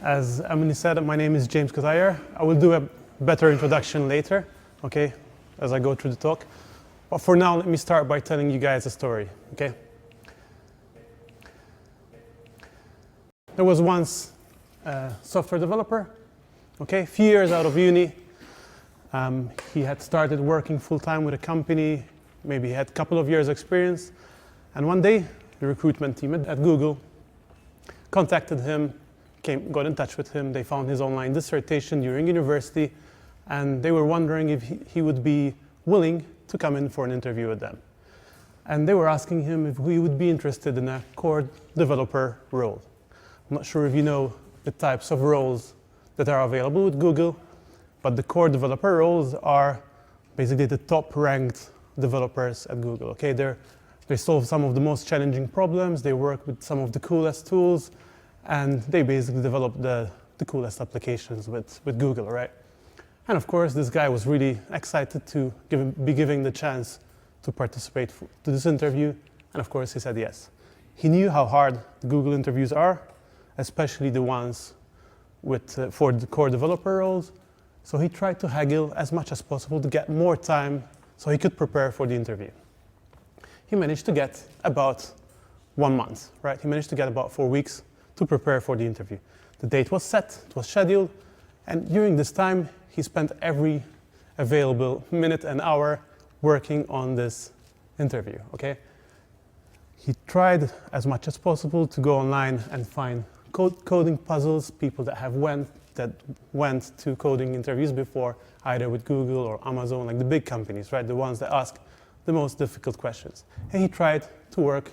As Emily said, my name is James Kazaier. I will do a better introduction later, okay, as I go through the talk. But for now, let me start by telling you guys a story, okay? There was once a software developer, okay, a few years out of uni. He had started working full-time with a company, maybe he had a couple of years experience. And one day, the recruitment team at Google contacted him, got in touch with him. They found his online dissertation during university, and they were wondering if he would be willing to come in for an interview with them. And they were asking him if he would be interested in a core developer role. I'm not sure if you know the types of roles that are available with Google, but the core developer roles are basically the top-ranked developers at Google. Okay, they solve some of the most challenging problems, they work with some of the coolest tools, and they basically develop the coolest applications with Google, right? And of course, this guy was really excited to be given the chance to participate to this interview, and of course, he said yes. He knew how hard the Google interviews are, especially the ones for the core developer roles, so he tried to haggle as much as possible to get more time so he could prepare for the interview. He managed to get about 1 month, right? He managed to get about 4 weeks to prepare for the interview. The date was set, it was scheduled, and during this time, he spent every available minute and hour working on this interview, okay? He tried as much as possible to go online and find coding puzzles, people that went to coding interviews before, either with Google or Amazon, like the big companies, right? The ones that ask the most difficult questions. And he tried to work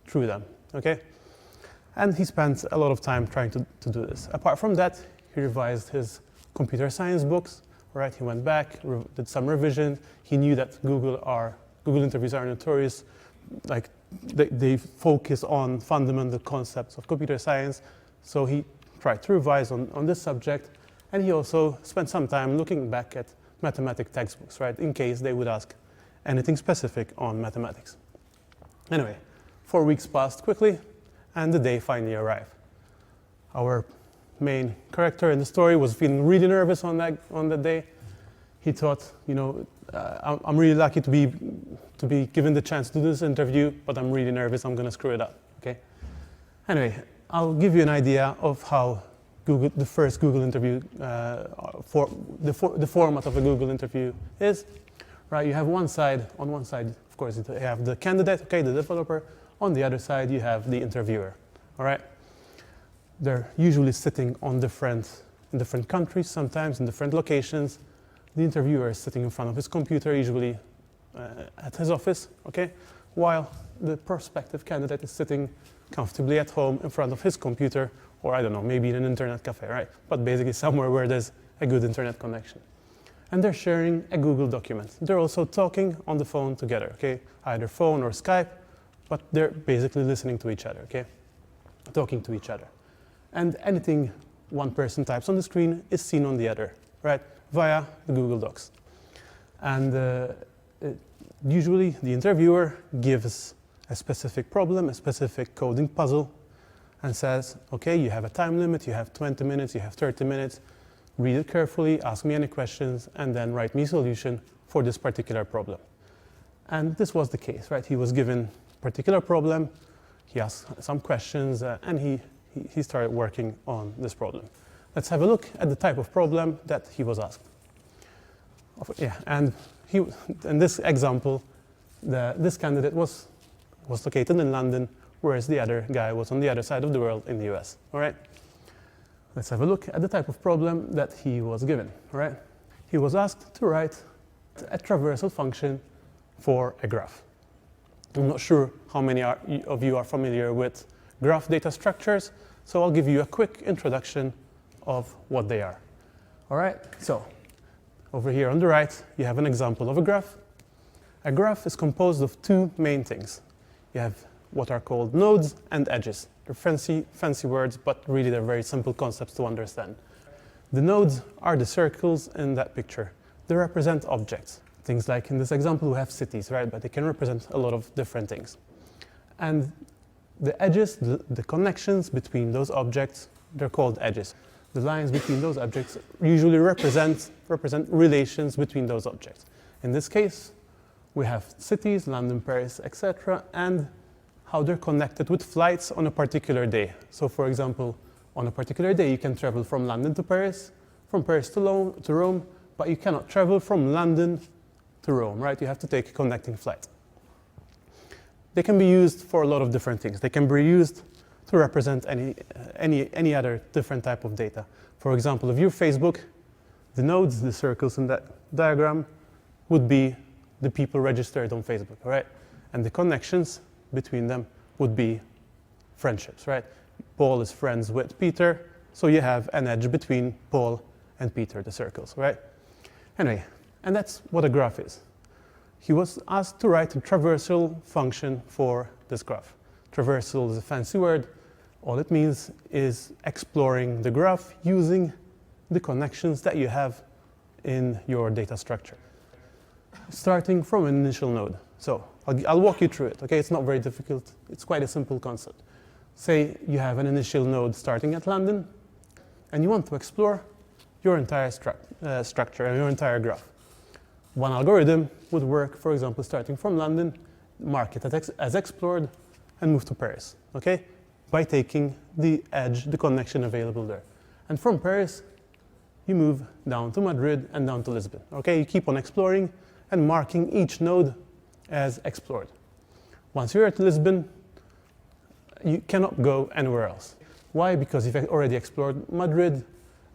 through them, okay? And he spent a lot of time trying to do this. Apart from that, he revised his computer science books, right? He went back, did some revision. He knew that Google interviews are notorious, like they focus on fundamental concepts of computer science. So he tried to revise on this subject, and he also spent some time looking back at mathematics textbooks, right? In case they would ask anything specific on mathematics. Anyway, 4 weeks passed quickly, and the day finally arrived. Our main character in the story was feeling really nervous on that day. He thought, you know, I'm really lucky to be given the chance to do this interview, but I'm really nervous, I'm gonna screw it up, okay? Anyway, I'll give you an idea of how the first Google interview, the format of a Google interview is. Right, you have on one side, of course, you have the candidate, okay, the developer. On the other side, you have the interviewer, all right? They're usually sitting in different countries, sometimes in different locations. The interviewer is sitting in front of his computer, usually at his office, okay? While the prospective candidate is sitting comfortably at home in front of his computer, or I don't know, maybe in an internet cafe, right? But basically somewhere where there's a good internet connection. And they're sharing a Google document. They're also talking on the phone together, okay? Either phone or Skype, but they're basically listening to each other, okay? Talking to each other. And anything one person types on the screen is seen on the other, right? Via the Google Docs. And usually the interviewer gives a specific problem, a specific coding puzzle, and says, okay, you have a time limit, you have 20 minutes, you have 30 minutes, read it carefully, ask me any questions, and then write me a solution for this particular problem. And this was the case, right? He was given a particular problem, he asked some questions, and he started working on this problem. Let's have a look at the type of problem that he was asked. Yeah, and in this example, this candidate was located in London, whereas the other guy was on the other side of the world in the US, all right? Let's have a look at the type of problem that he was given, all right? He was asked to write a traversal function for a graph. I'm not sure how many of you are familiar with graph data structures, so I'll give you a quick introduction of what they are. All right, so over here on the right, you have an example of a graph. A graph is composed of two main things. You have what are called nodes and edges. They're fancy words, but really they're very simple concepts to understand. The nodes are the circles in that picture. They represent objects. Things like in this example, we have cities, right? But they can represent a lot of different things. And the edges, the connections between those objects, they're called edges. the lines between those objects usually represent relations between those objects. In this case, we have cities, London, Paris, etc., and how they're connected with flights on a particular day. So for example, on a particular day, you can travel from London to Paris, from Paris to Rome, but you cannot travel from London to Rome, right? You have to take a connecting flight. They can be used for a lot of different things. They can be used to represent any other different type of data. For example, if you're Facebook, the nodes, the circles in that diagram would be the people registered on Facebook, right? And the connections between them would be friendships, right? Paul is friends with Peter, so you have an edge between Paul and Peter, the circles, right? Anyway, and that's what a graph is. He was asked to write a traversal function for this graph. Traversal is a fancy word. All it means is exploring the graph using the connections that you have in your data structure, starting from an initial node. So I'll walk you through it, okay? It's not very difficult. It's quite a simple concept. Say you have an initial node starting at London, and you want to explore your entire structure and your entire graph. One algorithm would work, for example, starting from London, mark it as explored, and move to Paris, okay? By taking the edge, the connection available there. And from Paris, you move down to Madrid and down to Lisbon, okay? You keep on exploring and marking each node as explored. Once you're at Lisbon, you cannot go anywhere else. Why? Because you've already explored Madrid,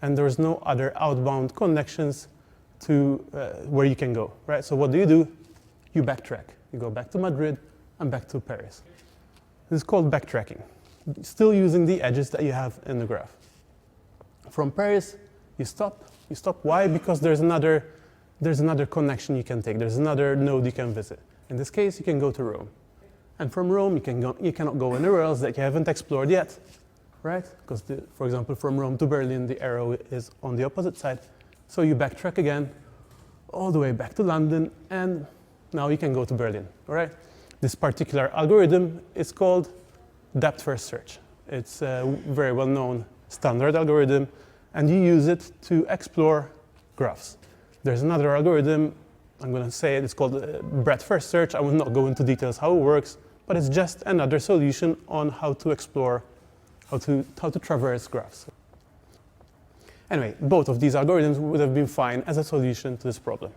and there's no other outbound connections to where you can go, right? So what do? You backtrack. You go back to Madrid and back to Paris. This is called backtracking, still using the edges that you have in the graph. From Paris, you stop. You stop. Why? Because there's another connection you can take. There's another node you can visit. In this case, you can go to Rome. And from Rome, you cannot go anywhere else that you haven't explored yet, right? Because, for example, from Rome to Berlin, the arrow is on the opposite side. So you backtrack again, all the way back to London, and now you can go to Berlin, all right? This particular algorithm is called depth-first search. It's a very well-known standard algorithm, and you use it to explore graphs. There's another algorithm, I'm going to say it's called breadth-first search. I will not go into details how it works, but it's just another solution on how to explore, how to traverse graphs. Anyway, both of these algorithms would have been fine as a solution to this problem.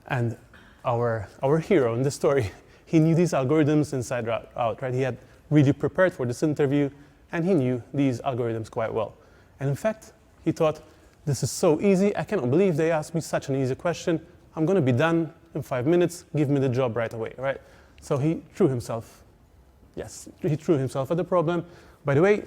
And our hero in this story, he knew these algorithms inside out, right? He had really prepared for this interview, and he knew these algorithms quite well. And in fact, he thought, this is so easy, I cannot believe they asked me such an easy question. I'm going to be done in 5 minutes, give me the job right away, right? So he threw himself at the problem. By the way,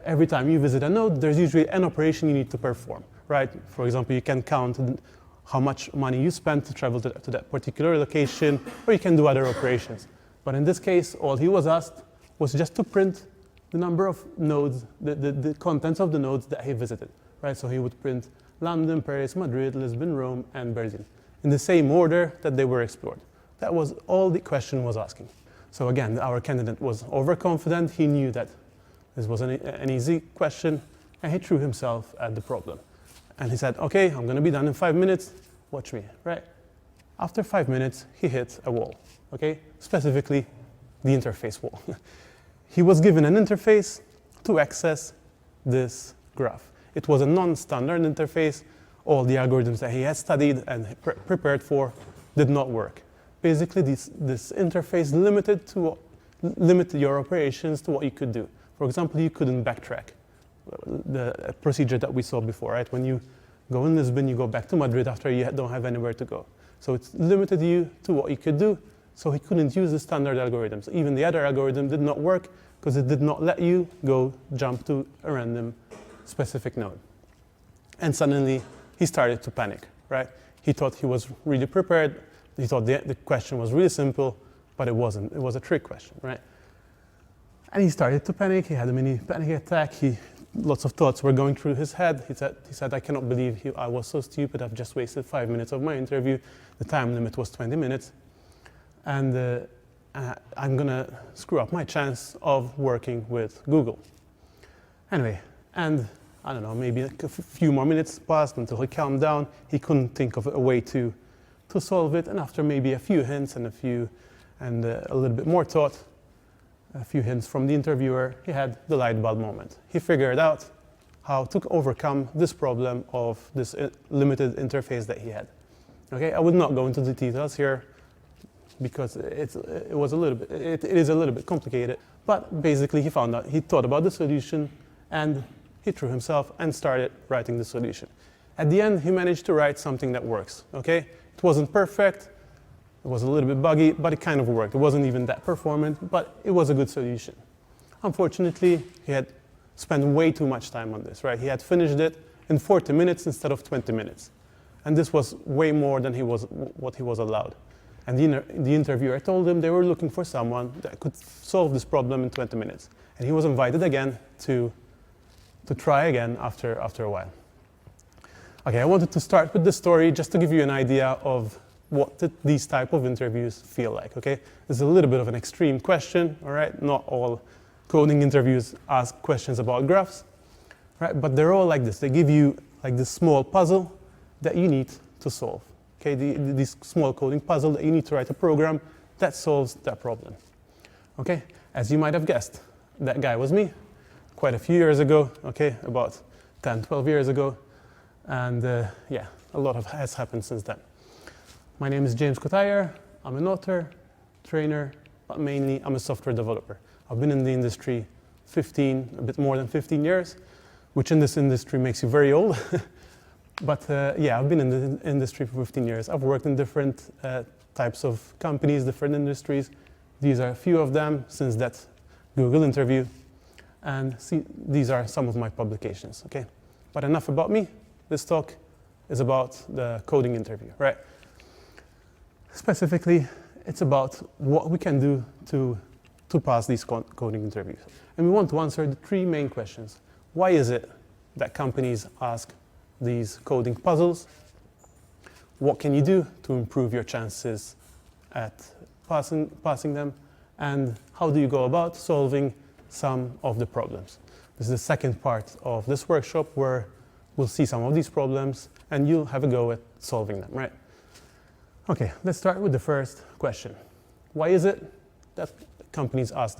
every time you visit a node, there's usually an operation you need to perform, right? For example, you can count how much money you spent to travel to that particular location, or you can do other operations. But in this case, all he was asked was just to print the number of nodes, the contents of the nodes that he visited, right? So he would print London, Paris, Madrid, Lisbon, Rome, and Berlin in the same order that they were explored. That was all the question was asking. So again, our candidate was overconfident. He knew that this was an easy question, and he threw himself at the problem. And he said, okay, I'm going to be done in 5 minutes. Watch me, right? After 5 minutes, he hit a wall, okay? Specifically, the interface wall. He was given an interface to access this graph. It was a non-standard interface. All the algorithms that he had studied and prepared for did not work. Basically, this interface limited your operations to what you could do. For example, you couldn't backtrack, the procedure that we saw before, right? When you go in Lisbon, you go back to Madrid after you don't have anywhere to go. So it limited you to what you could do, so he couldn't use the standard algorithms. Even the other algorithm did not work because it did not let you jump to a random specific node. And suddenly, he started to panic, right? He thought he was really prepared. He thought the question was really simple, but it wasn't. It was a trick question, right? And he started to panic. He had a mini panic attack. Lots of thoughts were going through his head. He said, I cannot believe I was so stupid. I've just wasted 5 minutes of my interview. The time limit was 20 minutes. And I'm going to screw up my chance of working with Google. Anyway, and I don't know, maybe a few more minutes passed until he calmed down. He couldn't think of a way to solve it, and after maybe a few hints and a little bit more thought, a few hints from the interviewer, he had the light bulb moment. He figured out how to overcome this problem of this limited interface that he had. Okay, I would not go into the details here because it is a little bit complicated, but basically he thought about the solution and he threw himself and started writing the solution. At the end, he managed to write something that works, okay? It wasn't perfect, it was a little bit buggy, but it kind of worked. It wasn't even that performant, but it was a good solution. Unfortunately, he had spent way too much time on this, right? He had finished it in 40 minutes instead of 20 minutes. And this was way more than what he was allowed. And the interviewer told him they were looking for someone that could solve this problem in 20 minutes. And he was invited again to try again after a while. Okay, I wanted to start with this story just to give you an idea of what these type of interviews feel like, okay? This is a little bit of an extreme question, all right? Not all coding interviews ask questions about graphs, right? But they're all like this. They give you like this small puzzle that you need to solve, okay? This small coding puzzle that you need to write a program that solves that problem, okay? As you might have guessed, that guy was me quite a few years ago, okay? About 10, 12 years ago. And yeah, a lot has happened since then. My name is James Cotayer. I'm an author, trainer, but mainly I'm a software developer. I've been in the industry a bit more than 15 years, which in this industry makes you very old. But yeah, I've been in the industry for 15 years. I've worked in different types of companies, different industries. These are a few of them since that Google interview. And see, these are some of my publications, okay? But enough about me. This talk is about the coding interview, right? Specifically, it's about what we can do to pass these coding interviews. And we want to answer the three main questions. Why is it that companies ask these coding puzzles? What can you do to improve your chances at passing them? And how do you go about solving some of the problems? This is the second part of this workshop where we'll see some of these problems and you'll have a go at solving them, right? Okay, let's start with the first question. Why is it that companies ask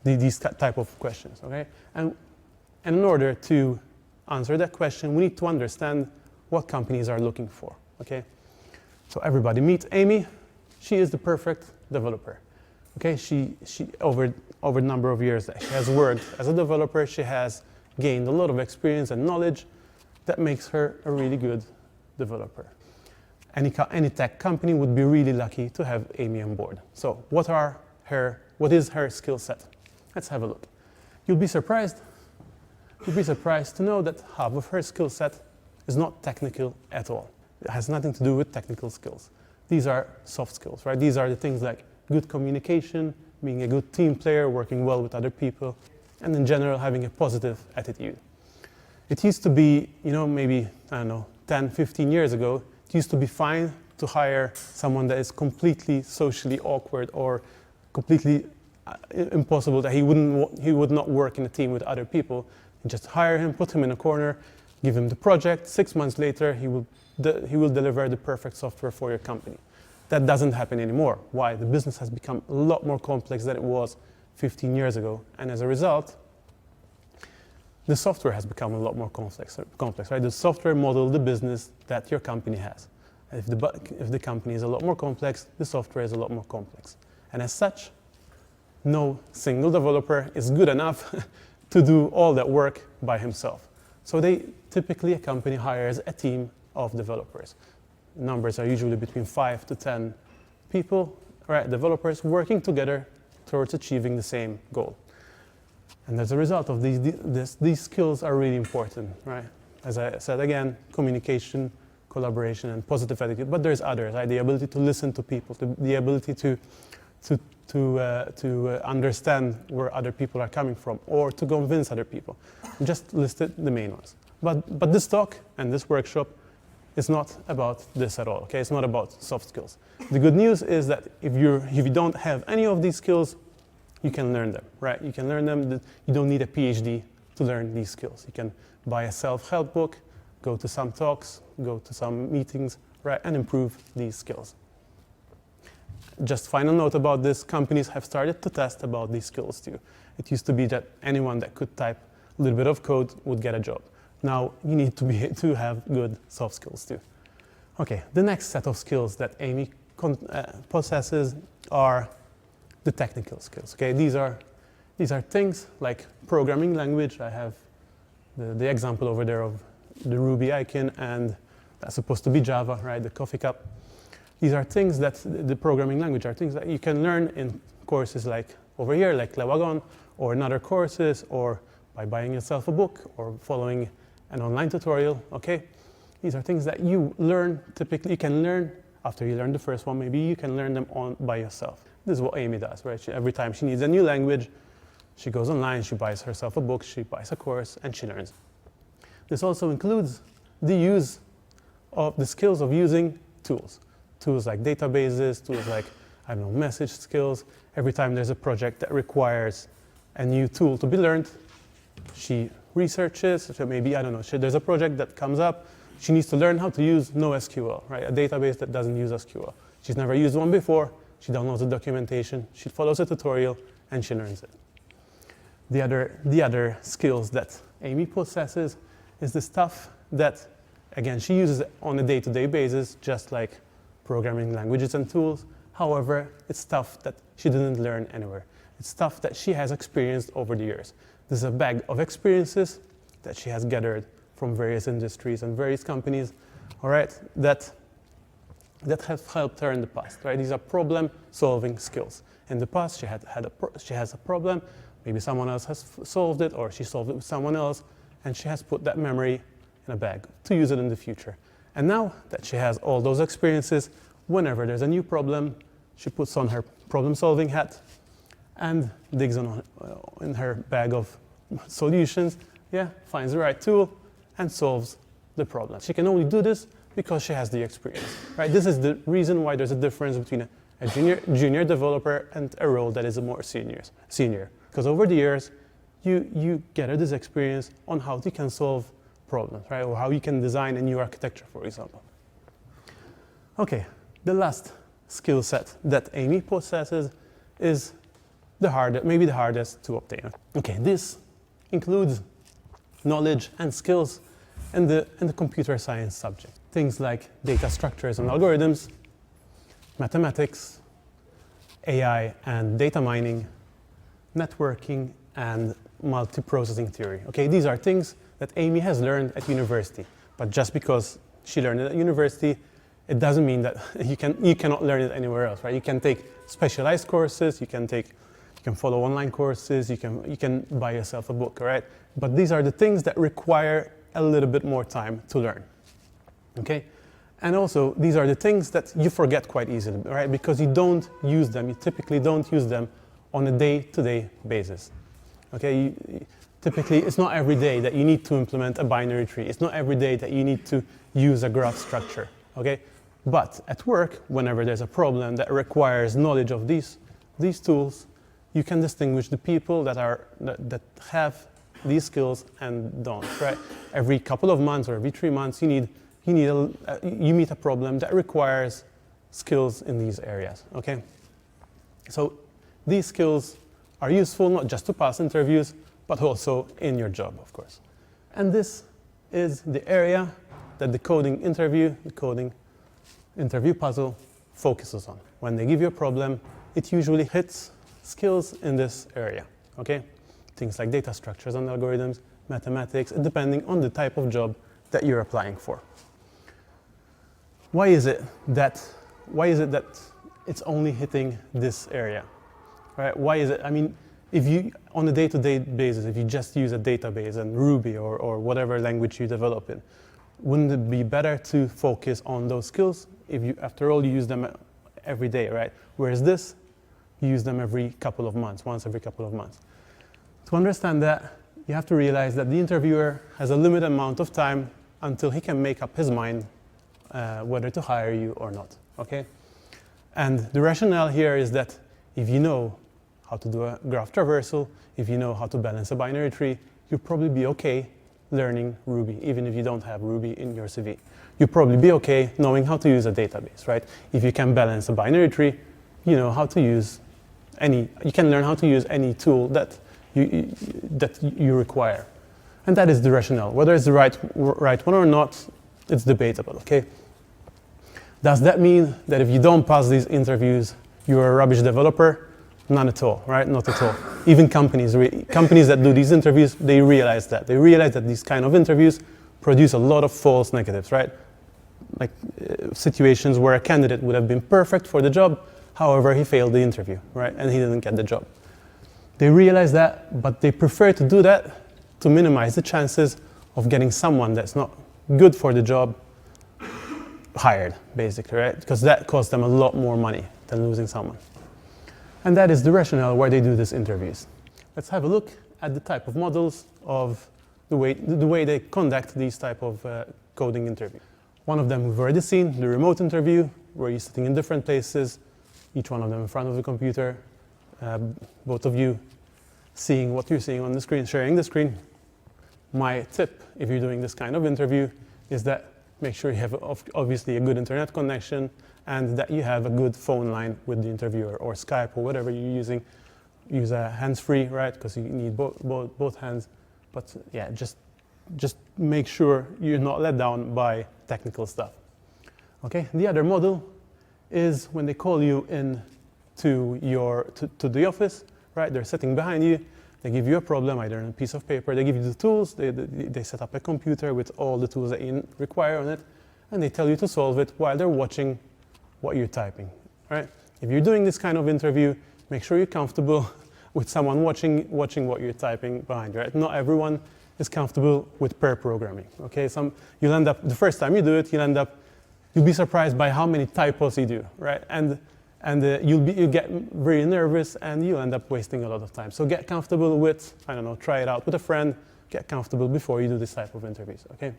these type of questions, okay? And in order to answer that question, we need to understand what companies are looking for, okay? So everybody meet Amy. She is the perfect developer, okay? She over a number of years that she has worked as a developer, she has gained a lot of experience and knowledge that makes her a really good developer. Any tech company would be really lucky to have Amy on board. So what is her skill set? Let's have a look. You'll be surprised to know that half of her skill set is not technical at all. It has nothing to do with technical skills. These are soft skills, right? These are the things like good communication, being a good team player, working well with other people, and in general having a positive attitude. It used to be, maybe, 10, 15 years ago, it used to be fine to hire someone that is completely socially awkward or completely impossible, that he would not work in a team with other people. And just hire him, put him in a corner, give him the project. 6 months later, he will deliver the perfect software for your company. That doesn't happen anymore. Why? The business has become a lot more complex than it was 15 years ago. And as a result, the software has become a lot more complex, right? The software model, the business that your company has. If the company is a lot more complex, the software is a lot more complex. And as such, no single developer is good enough to do all that work by himself. So typically a company hires a team of developers. Numbers are usually between 5 to 10 people, right? Developers working together towards achieving the same goal. And as a result of these skills are really important, right? As I said again, communication, collaboration, and positive attitude. But there's others, right? The ability to listen to people, the ability to understand where other people are coming from, or to convince other people. I just listed the main ones. But this talk and this workshop is not about this at all, okay? It's not about soft skills. The good news is that if you don't have any of these skills, you can learn them, right? You can learn them. You don't need a PhD to learn these skills. You can buy a self-help book, go to some talks, go to some meetings, right, and improve these skills. Just final note about this, companies have started to test about these skills too. It used to be that anyone that could type a little bit of code would get a job. Now you need to have good soft skills too. Okay, the next set of skills that Amy possesses are the technical skills. Okay, these are things like programming language. I have the example over there of the Ruby icon, and that's supposed to be Java, right? The coffee cup. These are things that the programming language are things that you can learn in courses like over here, like Wagon, or in other courses, or by buying yourself a book or following an online tutorial. Okay, these are things that you learn. Typically, you can learn after you learn the first one. Maybe you can learn them by yourself. This is what Amy does, right? Every time she needs a new language, she goes online, she buys herself a book, she buys a course, and she learns. This also includes the use of the skills of using tools. Tools like databases, tools like, I don't know, message skills. Every time there's a project that requires a new tool to be learned, she researches. So maybe, I don't know, there's a project that comes up, she needs to learn how to use NoSQL, right? A database that doesn't use SQL. She's never used one before, she downloads the documentation, she follows a tutorial, and she learns it. The other skills that Amy possesses is the stuff that, again, she uses on a day-to-day basis, just like programming languages and tools. However, it's stuff that she didn't learn anywhere. It's stuff that she has experienced over the years. This is a bag of experiences that she has gathered from various industries and various companies, all right, that have helped her in the past, right? These are problem-solving skills. In the past, she has a problem, maybe someone else has solved it, or she solved it with someone else, and she has put that memory in a bag to use it in the future. And now that she has all those experiences, whenever there's a new problem, she puts on her problem-solving hat and digs in her bag of solutions, finds the right tool and solves the problem. She can only do this because she has the experience, right? This is the reason why there's a difference between a junior developer and a role that is a more senior. Because over the years, you gather this experience on how you can solve problems, right? Or how you can design a new architecture, for example. Okay, the last skill set that Amy possesses is maybe the hardest to obtain. Okay, this includes knowledge and skills in the computer science subject. Things like data structures and algorithms, mathematics, AI and data mining, networking, and multiprocessing theory. Okay, these are things that Amy has learned at university. But just because she learned it at university, it doesn't mean that you cannot learn it anywhere else, right? You can take specialized courses, you can follow online courses, you can buy yourself a book, right? But these are the things that require a little bit more time to learn, okay? And also, these are the things that you forget quite easily, right? Because you don't use them, you typically don't use them on a day-to-day basis, okay? Typically, it's not every day that you need to implement a binary tree. It's not every day that you need to use a graph structure, okay? But at work, whenever there's a problem that requires knowledge of these tools, you can distinguish the people that have these skills and don't, right? Every couple of months or every 3 months, you meet a problem that requires skills in these areas, okay? So these skills are useful not just to pass interviews, but also in your job, of course. And this is the area that the coding interview puzzle focuses on. When they give you a problem, it usually hits skills in this area, okay? Things like data structures and algorithms, mathematics, depending on the type of job that you're applying for. Why is it that it's only hitting this area, right? Why is it? I mean, if you, on a day-to-day basis, if you just use a database and Ruby or whatever language you develop in, wouldn't it be better to focus on those skills if you, after all, you use them every day, right? Whereas this, you use them once every couple of months. To understand that, you have to realize that the interviewer has a limited amount of time until he can make up his mind whether to hire you or not, okay? And the rationale here is that if you know how to do a graph traversal, if you know how to balance a binary tree, you'll probably be okay learning Ruby, even if you don't have Ruby in your CV. You'll probably be okay knowing how to use a database, right? If you can balance a binary tree, you know how to use you can learn how to use any tool that you require. And that is the rationale. Whether it's the right one or not, it's debatable, okay? Does that mean that if you don't pass these interviews, you're a rubbish developer? None at all, right? Not at all. Even companies that do these interviews, they realize that. They realize that these kind of interviews produce a lot of false negatives, right? Like situations where a candidate would have been perfect for the job, however, he failed the interview, right? And he didn't get the job. They realize that, but they prefer to do that to minimize the chances of getting someone that's not good for the job hired, basically, right? Because that costs them a lot more money than losing someone. And that is the rationale why they do these interviews. Let's have a look at the type of models of the way they conduct these type of coding interviews. One of them we've already seen, the remote interview, where you're sitting in different places, each one of them in front of the computer, both of you seeing what you're seeing on the screen, sharing the screen. My tip, if you're doing this kind of interview, is that make sure you have obviously a good internet connection and that you have a good phone line with the interviewer, or Skype or whatever you're using. Use a hands-free, right? Because you need both hands. But yeah, just make sure you're not let down by technical stuff. Okay. The other model is when they call you in to the office, right? They're sitting behind you. They give you a problem, either on a piece of paper. They give you the tools. They set up a computer with all the tools that you require on it, and they tell you to solve it while they're watching what you're typing, right? If you're doing this kind of interview, make sure you're comfortable with someone watching what you're typing behind you, right? Not everyone is comfortable with pair programming, okay? You'll end up, the first time you do it, you'll be surprised by how many typos you do, right? And you'll get very nervous and you'll end up wasting a lot of time. So get comfortable with, I don't know, try it out with a friend, get comfortable before you do this type of interviews, okay?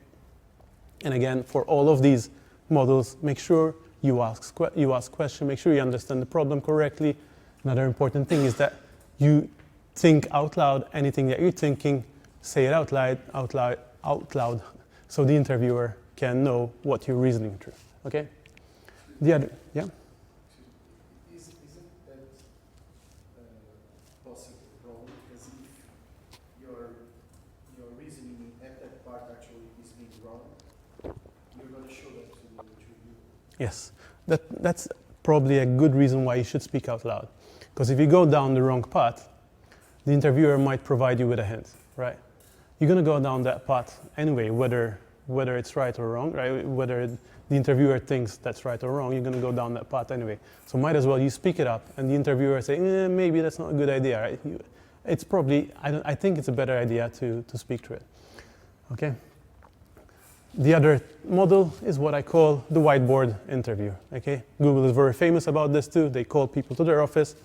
And again, for all of these models, make sure you ask questions, make sure you understand the problem correctly. Another important thing is that you think out loud. Anything that you're thinking, say it out loud, so the interviewer can know what you're reasoning through, okay? The other, yeah? Isn't that possible wrong? Because if your reasoning at that part actually is being wrong, you're going to show that to the interviewer. Yes, that's probably a good reason why you should speak out loud. Because if you go down the wrong path, the interviewer might provide you with a hint, right? You're going to go down that path anyway, whether it's right or wrong, right? Whether the interviewer thinks that's right or wrong, you're going to go down that path anyway. So might as well you speak it up, and the interviewer say, maybe that's not a good idea, right? It's probably, I think it's a better idea to speak through it, okay? The other model is what I call the whiteboard interview, okay? Google is very famous about this too. They call people to their office,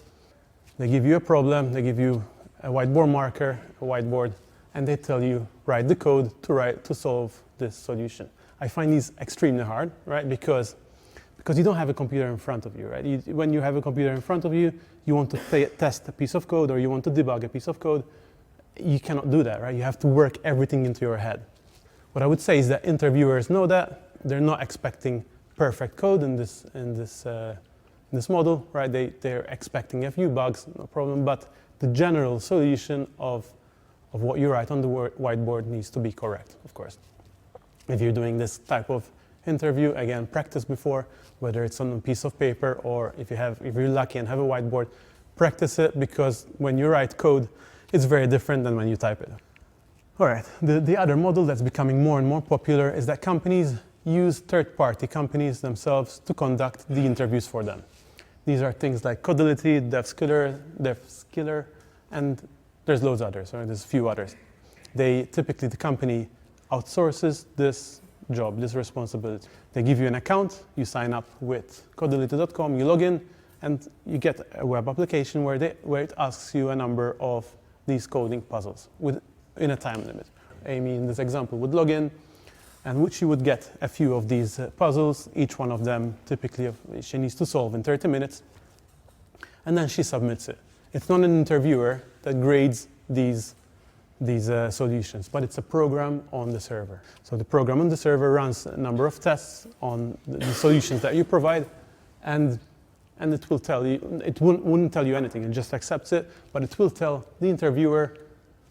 they give you a problem, they give you a whiteboard marker, a whiteboard, and they tell you, write the code to solve this solution. I find these extremely hard, right? Because you don't have a computer in front of you, right? When you have a computer in front of you, you want to test a piece of code or you want to debug a piece of code, you cannot do that, right? You have to work everything into your head. What I would say is that interviewers know that. They're not expecting perfect code in this model, right? They're expecting a few bugs, no problem, but the general solution of what you write on the whiteboard needs to be correct, of course. If you're doing this type of interview, again, practice before, whether it's on a piece of paper or if you're lucky and have a whiteboard, practice it, because when you write code, it's very different than when you type it. All right, the other model that's becoming more and more popular is that companies use third-party companies themselves to conduct the interviews for them. These are things like Codility, DevSkiller, and there's loads of others, right? There's a few others. The company outsources this job, this responsibility. They give you an account, you sign up with Codility.com, you log in, and you get a web application where it asks you a number of these coding puzzles in a time limit. Amy, in this example, would log in, and she would get a few of these puzzles, each one of them typically she needs to solve in 30 minutes, and then she submits it. It's not an interviewer that grades these solutions, but it's a program on the server. So the program on the server runs a number of tests on the solutions that you provide, and it will tell you, it wouldn't tell you anything, it just accepts it, but it will tell the interviewer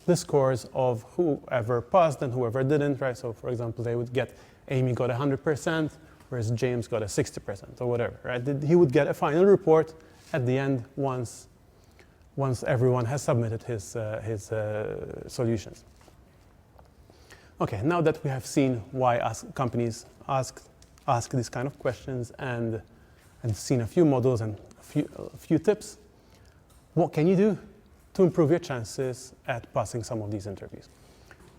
the scores of whoever passed and whoever didn't, right? So for example, they would get, Amy got 100%, whereas James got a 60% or whatever, right? He would get a final report at the end once everyone has submitted his solutions. Okay, now that we have seen why companies ask these kind of questions and seen a few models and a few tips, what can you do to improve your chances at passing some of these interviews?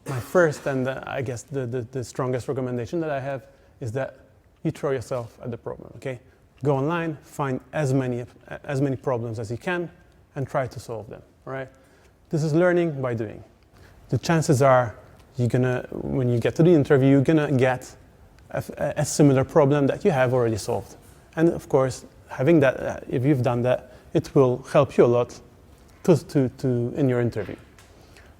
My first and I guess the strongest recommendation that I have is that you throw yourself at the problem, okay? Go online, find as many problems as you can, and try to solve them, all right? This is learning by doing. The chances are when you get to the interview, you're gonna get a similar problem that you have already solved. And of course, having that, if you've done that, it will help you a lot in your interview.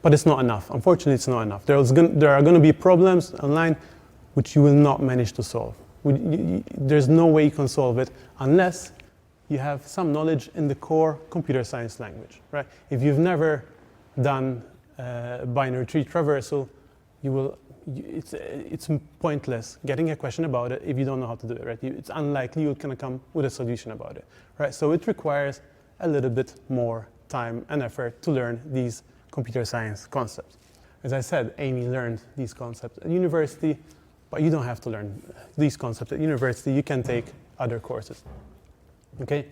But it's not enough. Unfortunately, it's not enough. There are going to be problems online which you will not manage to solve. There's no way you can solve it unless you have some knowledge in the core computer science language, right? If you've never done binary tree traversal, it's pointless getting a question about it if you don't know how to do it, right? It's unlikely you're going to come with a solution about it, right? So it requires a little bit more time and effort to learn these computer science concepts. As I said, Amy learned these concepts at university, but you don't have to learn these concepts at university. You can take other courses, okay?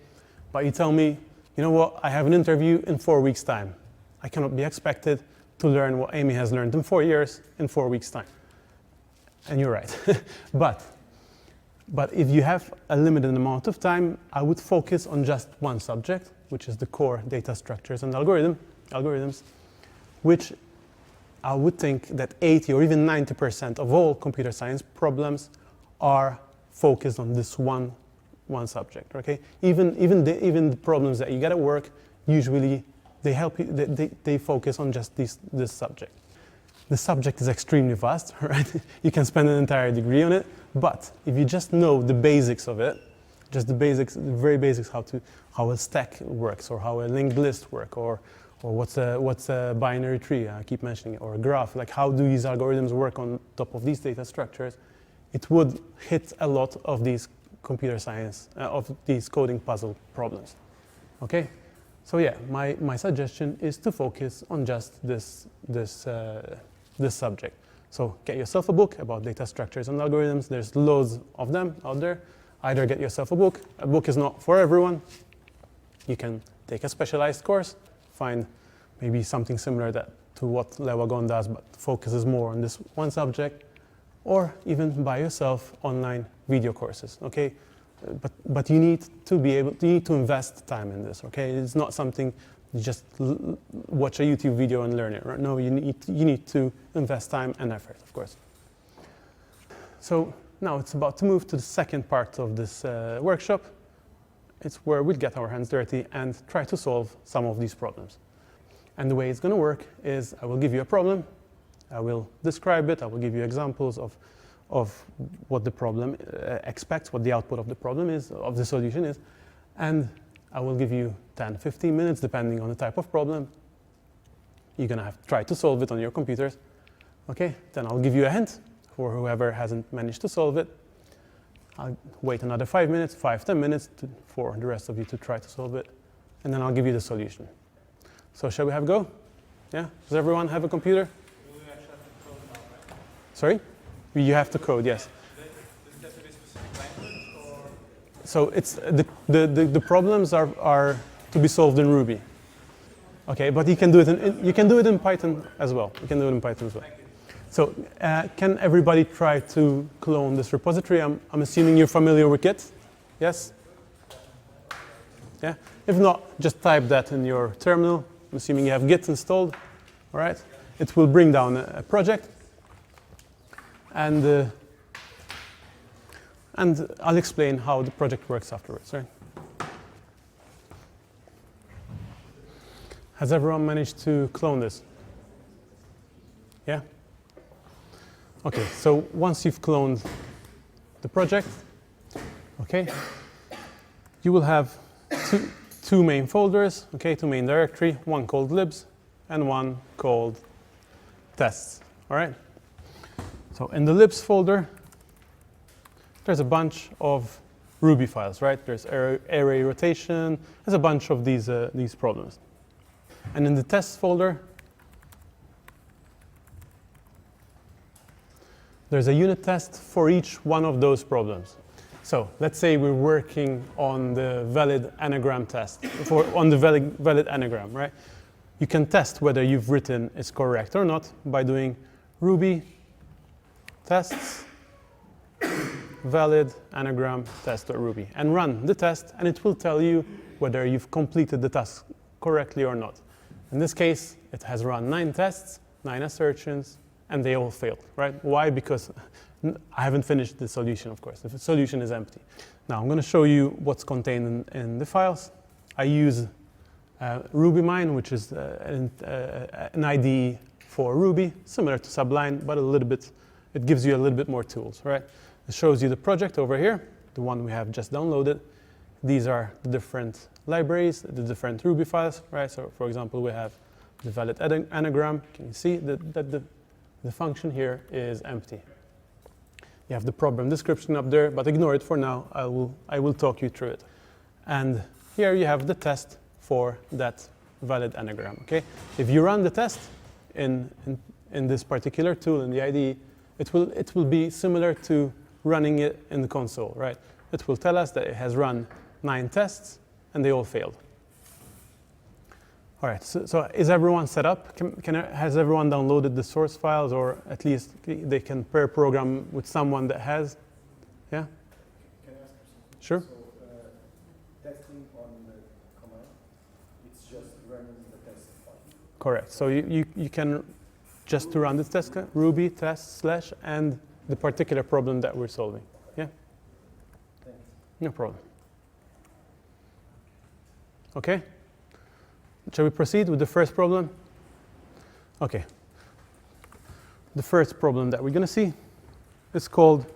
But you tell me, you know what, I have an interview in 4 weeks' time. I cannot be expected to learn what Amy has learned in 4 years in 4 weeks' time. And you're right. But if you have a limited amount of time, I would focus on just one subject, which is the core data structures and algorithms, which I would think that 80 or even 90% of all computer science problems are focused on this one subject, okay? Even the problems that you get at work, usually they focus on just this subject. The subject is extremely vast, right? You can spend an entire degree on it, but if you just know the basics of it, just the basics, the very basics, how a stack works, or how a linked list works, or what's a binary tree, I keep mentioning it, or a graph, like how do these algorithms work on top of these data structures, it would hit a lot of these computer science, of these coding puzzle problems, okay? So yeah, my suggestion is to focus on just this subject. So get yourself a book about data structures and algorithms. There's loads of them out there. Either get yourself a book. A book is not for everyone. You can take a specialized course, find maybe something similar to what Wagon does, but focuses more on this one subject, or even buy yourself online video courses, okay? But you need to invest time in this, okay? It's not something you just watch a YouTube video and learn it, right? No, you need to invest time and effort, of course. So now it's about to move to the second part of this workshop. It's where we'll get our hands dirty and try to solve some of these problems. And the way it's going to work is I will give you a problem, I will describe it, I will give you examples of what the problem expects, what the output of the problem is, of the solution is, and I will give you 10, 15 minutes, depending on the type of problem. You're going to have to try to solve it on your computers. Okay, then I'll give you a hint for whoever hasn't managed to solve it. I'll wait another 5 minutes, 10 minutes for the rest of you to try to solve it, and then I'll give you the solution. So shall we have a go? Yeah? Does everyone have a computer? We actually have to code now, right? Sorry? You have to code, yes. Does it have to be a specific language, or? So it's the problems are to be solved in Ruby. Okay, but you can do it in Python as well. You can do it in Python as well. Thank you. So can everybody try to clone this repository? I'm assuming you're familiar with Git. Yes? Yeah? If not, just type that in your terminal. I'm assuming you have Git installed. All right? It will bring down a project. And I'll explain how the project works afterwards, right? Has everyone managed to clone this? Yeah? Okay, so once you've cloned the project, okay, you will have two main folders, okay, two main directory, one called libs and one called tests, all right? So in the libs folder, there's a bunch of Ruby files, right? There's array rotation, there's a bunch of these problems. And in the tests folder, there's a unit test for each one of those problems. So let's say we're working on the valid anagram test, on the valid anagram, right? You can test whether you've written is correct or not by doing Ruby tests valid anagram test.ruby and run the test, and it will tell you whether you've completed the task correctly or not. In this case, it has run 9 tests, 9 assertions, and they all failed, right? Why? Because I haven't finished the solution, of course. The solution is empty. Now I'm going to show you what's contained in the files. I use RubyMine, which is an IDE for Ruby, similar to Sublime, but it gives you a little bit more tools, right? It shows you the project over here, the one we have just downloaded. These are the different libraries, the different Ruby files, right? So for example, we have the valid anagram. Can you see that the function here is empty? You have the problem description up there, but ignore it for now. I will talk you through it. And here you have the test for that valid anagram, okay? If you run the test in this particular tool in the IDE, it will be similar to running it in the console, right? It will tell us that it has run 9 tests and they all failed. All right, so is everyone set up? Has everyone downloaded the source files, or at least they can pair program with someone that has? Yeah? Can I ask you something? Sure. So testing on the command, it's just running the test file. Correct. So you can just to run the test, Ruby test / and the particular problem that we're solving. Yeah? Thanks. No problem. Okay? Shall we proceed with the first problem? Okay. The first problem that we're going to see is called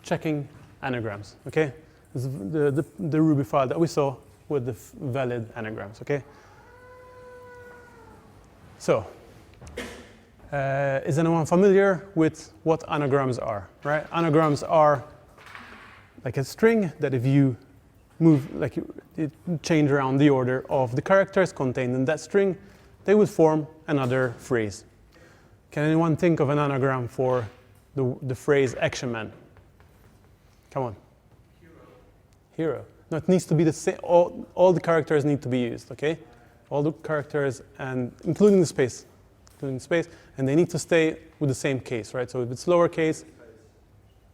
checking anagrams. Okay? This is the Ruby file that we saw with the valid anagrams. Okay? So, is anyone familiar with what anagrams are? Right? Anagrams are like a string that if you move, like you change around the order of the characters contained in that string, they would form another phrase. Can anyone think of an anagram for the phrase action man? Come on. Hero. No, it needs to be the same. All the characters need to be used. Okay, all the characters and including the space, and they need to stay with the same case, right? So if it's lowercase,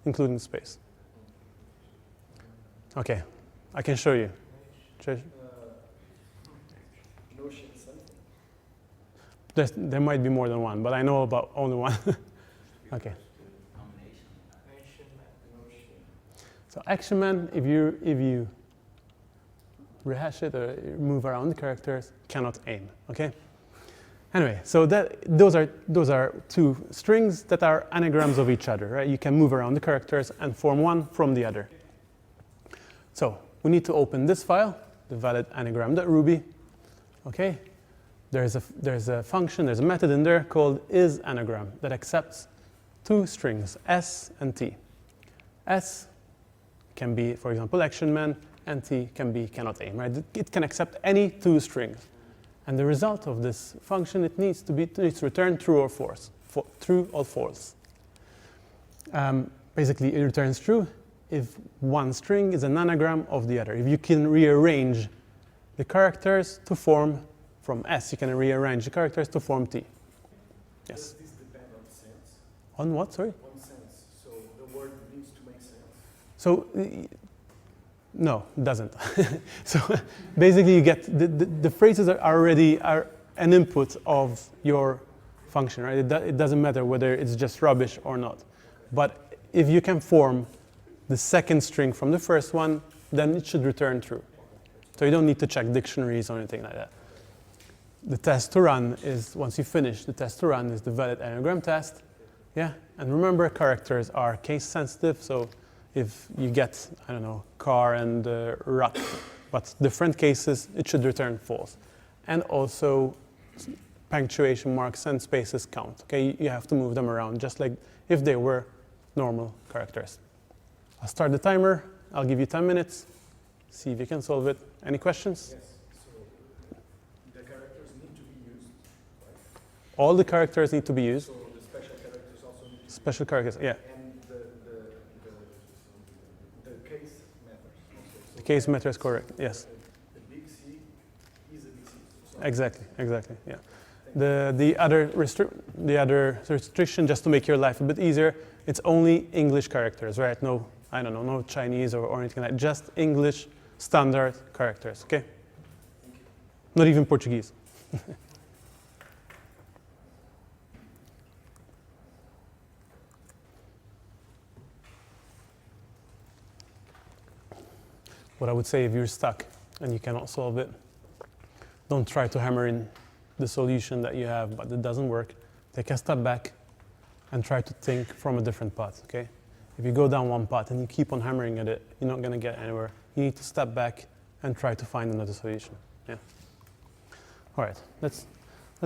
including the space. Okay. I can show you. There might be more than one, but I know about only one. Okay. So action man, if you rehash it or move around the characters, cannot aim. Okay. Anyway, so those are two strings that are anagrams of each other, right? You can move around the characters and form one from the other. So we need to open this file, the valid anagram.ruby. Okay, there's a function, there's a method in there called isAnagram that accepts two strings, s and t. S can be, for example, action man, and t can be cannot aim. Right? It can accept any two strings, and the result of this function it needs to return true or false. True or false. Basically, it returns true if one string is an anagram of the other. If you can rearrange the characters to form from S, you can rearrange the characters to form T. Yes? Does this depend on sense? On what, sorry? On sense. So the word needs to make sense. So, no, it doesn't. So basically you get, the phrases are already an input of your function, right? It doesn't matter whether it's just rubbish or not. But if you can form the second string from the first one, then it should return true. So you don't need to check dictionaries or anything like that. the test to run is, once you finish, the test to run is the valid anagram test. Yeah, and remember, characters are case sensitive, so if you get, I don't know, car and rock, but different cases, it should return false. And also, punctuation marks and spaces count. Okay, you have to move them around just like if they were normal characters. I'll start the timer. I'll give you 10 minutes. See if you can solve it. Any questions? Yes, so the characters need to be used, right? All the characters need to be used. So the special characters also need to be Special characters, yeah. And the case matters also. So The case matter is correct, yes. the big C is a big C. So Exactly, yeah. The other restriction, just to make your life a bit easier, it's only English characters, right? No, I don't know, no Chinese or anything like that. Just English standard characters, okay? Not even Portuguese. What I would say, if you're stuck and you cannot solve it, don't try to hammer in the solution that you have, but it doesn't work. Take a step back and try to think from a different path, okay? If you go down one path and you keep on hammering at it, you're not gonna get anywhere. You need to step back and try to find another solution, yeah? All right, let's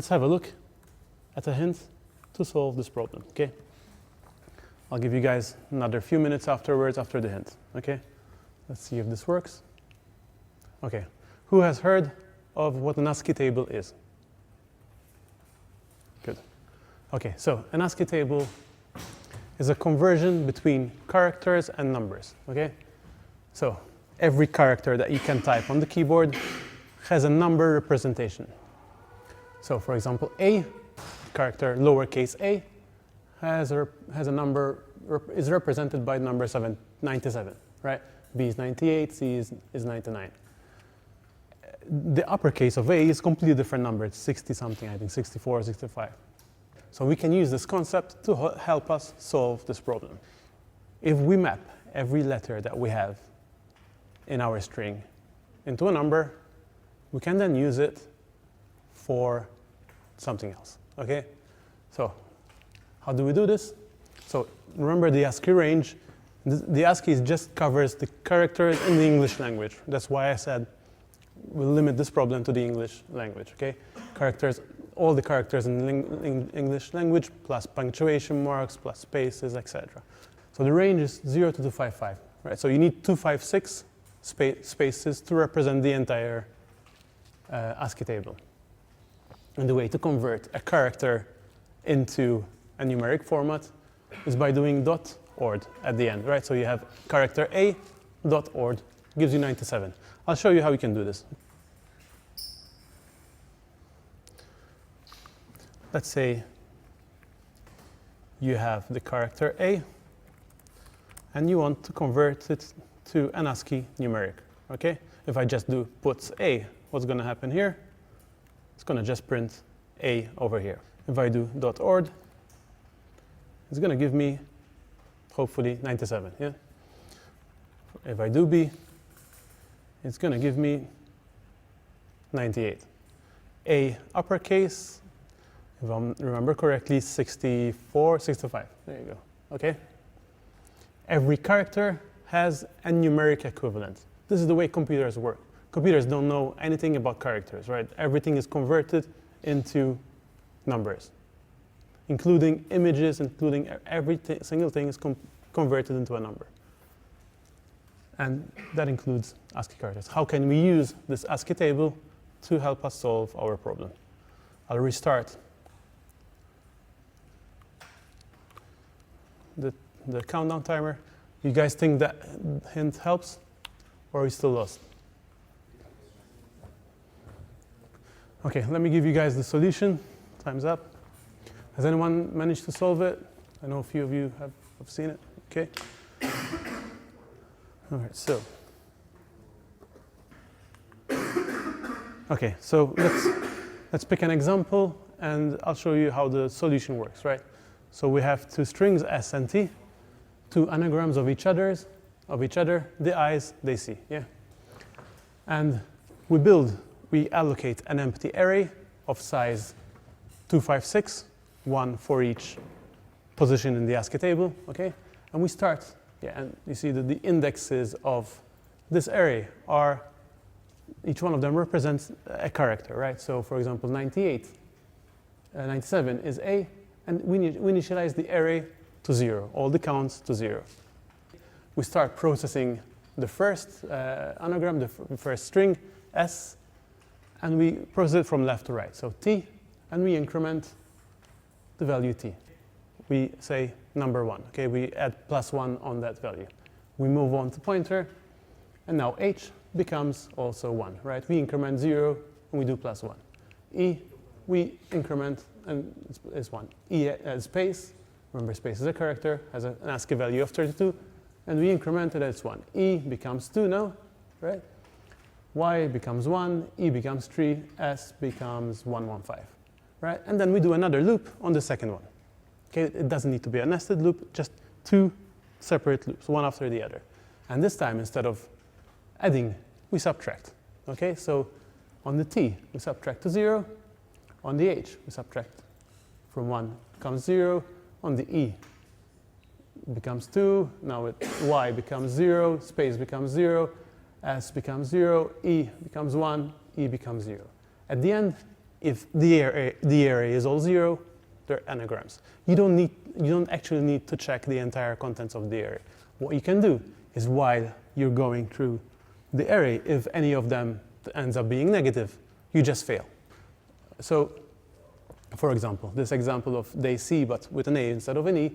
have a look at a hint to solve this problem, okay? I'll give you guys another few minutes afterwards after the hint, okay? Let's see if this works. Okay, who has heard of what an ASCII table is? Good. Okay, so an ASCII table is a conversion between characters and numbers, okay? So every character that you can type on the keyboard has a number representation. So for example, A, character lowercase a, has a number, is represented by number 97, right? B is 98, C is 99. The uppercase of A is a completely different number. It's 60 something, I think 64, 65. So we can use this concept to help us solve this problem. If we map every letter that we have in our string into a number, we can then use it for something else, okay? So how do we do this? So remember the ASCII range. The ASCII just covers the characters in the English language. That's why I said we'll limit this problem to the English language, okay? Characters, all the characters in the English language, plus punctuation marks, plus spaces, etc. So the range is 0 to 255, right? So you need 256 spaces to represent the entire ASCII table. And the way to convert a character into a numeric format is by doing dot ord at the end, right? So you have character A dot ord gives you 97. I'll show you how you can do this. Let's say you have the character A and you want to convert it to an ASCII numeric, okay? If I just do puts A, what's going to happen here? It's going to just print A over here. If I do dot ord, it's going to give me hopefully 97, yeah? If I do B, it's going to give me 98. A uppercase, if I remember correctly, 64, 65. There you go, okay? Every character has a numeric equivalent. This is the way computers work. Computers don't know anything about characters, right? Everything is converted into numbers, including images, including every single thing is converted into a number. And that includes ASCII characters. How can we use this ASCII table to help us solve our problem? I'll restart the countdown timer. You guys think that hint helps, or are we still lost? Okay, let me give you guys the solution. Time's up. Has anyone managed to solve it? I know a few of you have seen it. Okay. All right, so. Okay, so let's pick an example and I'll show you how the solution works, right? So we have two strings, S and T, two anagrams of each other, the eyes, they see, yeah? And we allocate an empty array of size 256, one for each position in the ASCII table, okay? And we start, and you see that the indexes of this array are, each one of them represents a character, right? So for example, 97 is A, and we initialize the array to 0, all the counts to 0. We start processing the first anagram, the first string, S, and we process it from left to right, so T, and we increment the value T. We say number 1, okay? We add +1 on that value. We move on to pointer, and now H becomes also 1, right? We increment 0, and we do +1. E, we increment, and it's 1. E as space, remember space is a character, has an ASCII value of 32, and we increment it as 1. E becomes 2 now, right? Y becomes 1, E becomes 3, S becomes 115, right? And then we do another loop on the second one. Okay, it doesn't need to be a nested loop, just 2 separate loops, one after the other. And this time, instead of adding, we subtract. Okay, so on the T, we subtract to 0. On the H, we subtract from 1 comes 0. On the E, it becomes 2. Now Y becomes 0, space becomes 0, S becomes 0, E becomes 1, E becomes 0. At the end, if the array is all 0, they're anagrams. You don't actually need to check the entire contents of the array. What you can do is, while you're going through the array, if any of them ends up being negative, you just fail. So, for example, this example of day C, but with an A instead of an E,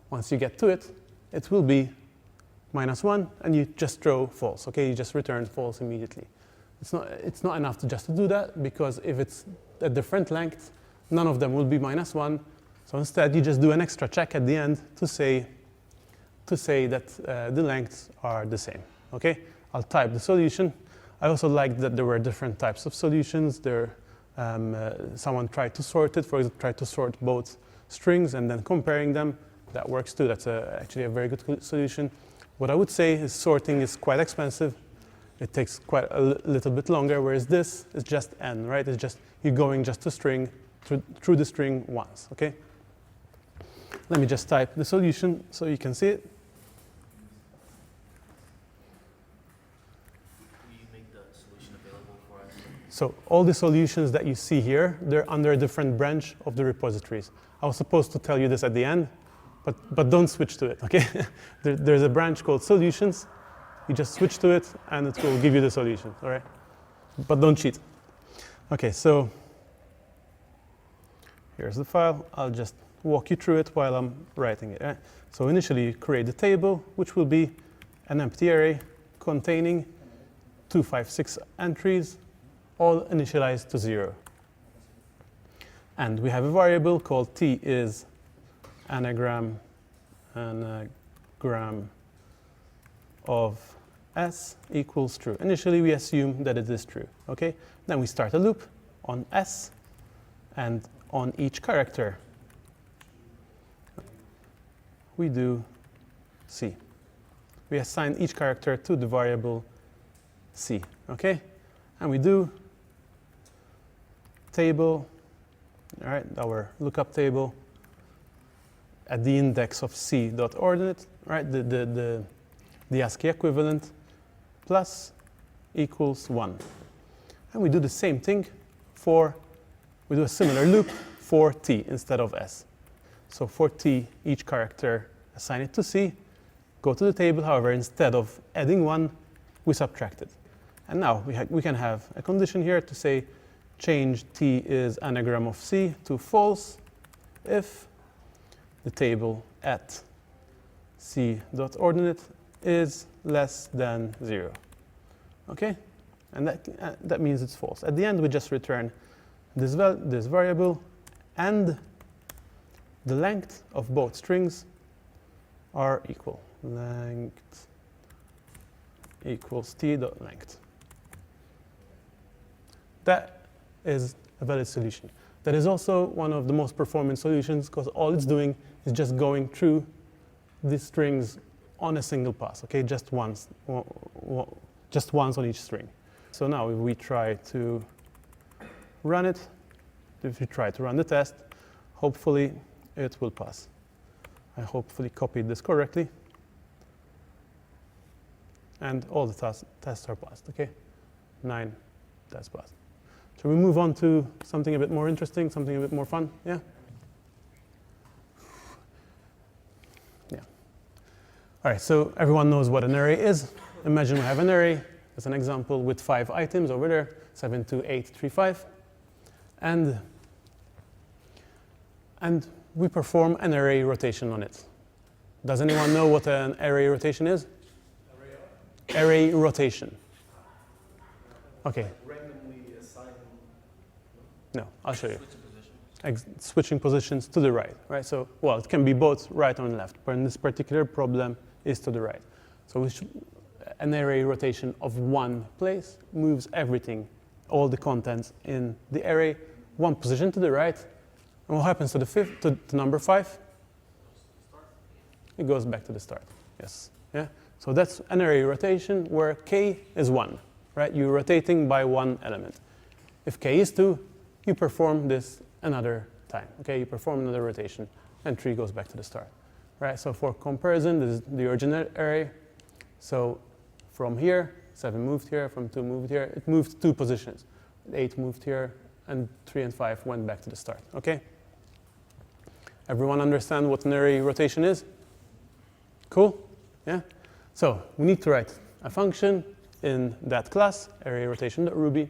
once you get to it, it will be -1, and you just throw false. Okay, you just return false immediately. It's not enough to just do that, because if it's a different length, none of them will be -1. So instead, you just do an extra check at the end to say that the lengths are the same. Okay, I'll type the solution. I also liked that there were different types of solutions. Someone tried to sort it, for example, tried to sort both strings and then comparing them. That works too. That's actually a very good solution. What I would say is sorting is quite expensive. It takes quite a little bit longer, whereas this is just n, right? It's just you're going just a string through the string once, okay? Let me just type the solution so you can see it. Will you make the solution available for us? So all the solutions that you see here, they're under a different branch of the repositories. I was supposed to tell you this at the end, but don't switch to it, okay? There's a branch called solutions. You just switch to it, and it will give you the solution, all right? But don't cheat. Okay, so here's the file. I'll just walk you through it while I'm writing it. Right? So initially, you create the table, which will be an empty array containing 256 entries, all initialized to 0. And we have a variable called T is anagram of S equals true. Initially, we assume that it is true, okay? Then we start a loop on S, and on each character, we do C. We assign each character to the variable C, okay? And we do table, all right, our lookup table at the index of C.ordinate, right? The ASCII equivalent plus equals 1. And we do the same thing we do a similar loop for T instead of S. So for T, each character, assign it to C, go to the table. However, instead of adding 1, we subtract it. And now we can have a condition here to say change T is anagram of C to false if the table at C.ordinate is less than 0. Okay? And that means it's false. At the end, we just return this variable, and the length of both strings are equal. Length equals T.length. That is a valid solution. That is also one of the most performant solutions, because all it's doing is just going through the strings on a single pass, okay? Just once on each string. So now if we try to run it, if you try to run the test, hopefully it will pass. I hopefully copied this correctly. And all the tests are passed, okay? 9 tests passed. Shall we move on to something a bit more interesting, something a bit more fun? Yeah? Yeah. All right, so everyone knows what an array is. Imagine we have an array, as an example, with 5 items over there, 7, 2, 8, 3, 5. And we perform an array rotation on it. Does anyone know what an array rotation is? Array rotation. Okay. Randomly assign. No, I'll show you. Switch positions. Switching positions to the right, right? So, well, it can be both right and left, but in this particular problem, is to the right. So an array rotation of one place moves everything, all the contents in the array, one position to the right. And what happens to to number 5? It goes back to the start. Yes. Yeah. So that's an array rotation where k is 1, right? You're rotating by one element. If k is 2, you perform this another time. Okay, you perform another rotation, and 3 goes back to the start. Right. So for comparison, this is the original array. So from here, 7 moved here, from 2 moved here. It moved 2 positions. 8 moved here, and 3 and 5 went back to the start. Okay. Everyone understand what an array rotation is? Cool? Yeah? So we need to write a function in that class, array rotation.ruby,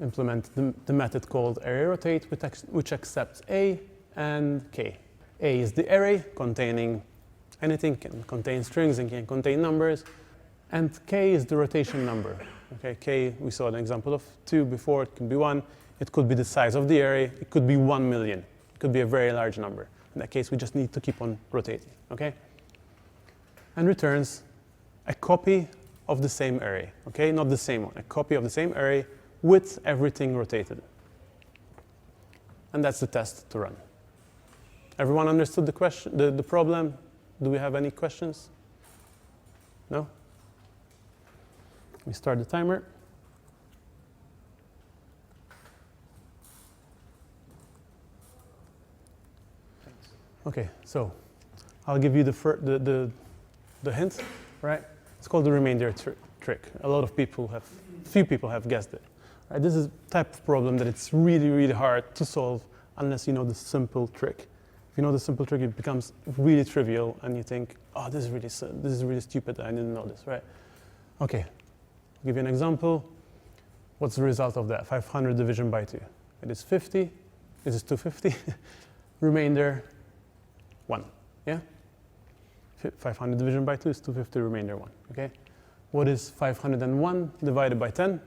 implement the method called array rotate, which accepts a and k. A is the array containing anything, can contain strings and can contain numbers, and k is the rotation number. Okay, k, we saw an example of 2 before, it can be 1, it could be the size of the array, it could be 1 million, it could be a very large number. In that case, we just need to keep on rotating, okay? And returns a copy of the same array, okay? Not the same one, a copy of the same array with everything rotated. And that's the test to run. Everyone understood the question, the problem? Do we have any questions? No? We start the timer. Okay, so I'll give you the hint, right? It's called the remainder trick. Few people have guessed it. Right? This is a type of problem that it's really, really hard to solve unless you know the simple trick. If you know the simple trick, it becomes really trivial, and you think, oh, this is really stupid. I didn't know this, right? Okay, I'll give you an example. What's the result of that? 500 division by 2. It is 50. This is 250. Remainder 1. Yeah? 500 division by 2 is 250, remainder 1. Okay? What is 501 divided by 10?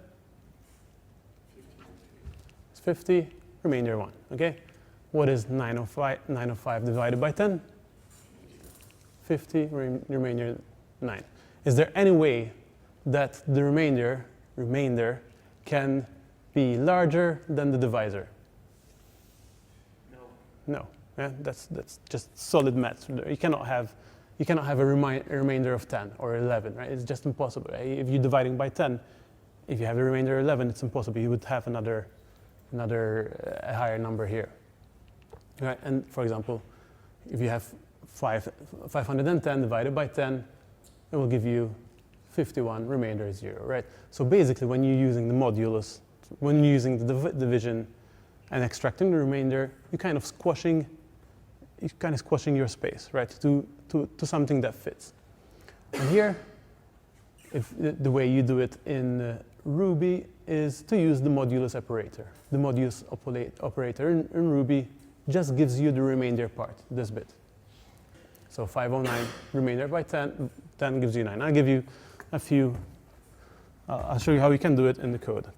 It's 50, remainder 1. Okay? What is 905 divided by 10? 50, remainder 9. Is there any way that the remainder can be larger than the divisor? No. No. Yeah? That's just solid math. You cannot have a remainder of 10 or 11, right? It's just impossible. Right? If you're dividing by 10, if you have a remainder of 11, it's impossible. You would have a higher number here. Right? And for example, if you have 510 divided by 10, it will give you 51, remainder is 0, right? So basically, when you're using the modulus, when you're using the division and extracting the remainder, you're kind of squashing your space, right, to something that fits. And here, if the way you do it in Ruby is to use the modulus operator. The modulus operator in Ruby just gives you the remainder part, this bit. So 509 remainder by 10 gives you 9. I'll give you a few, I'll show you how you can do it in the code.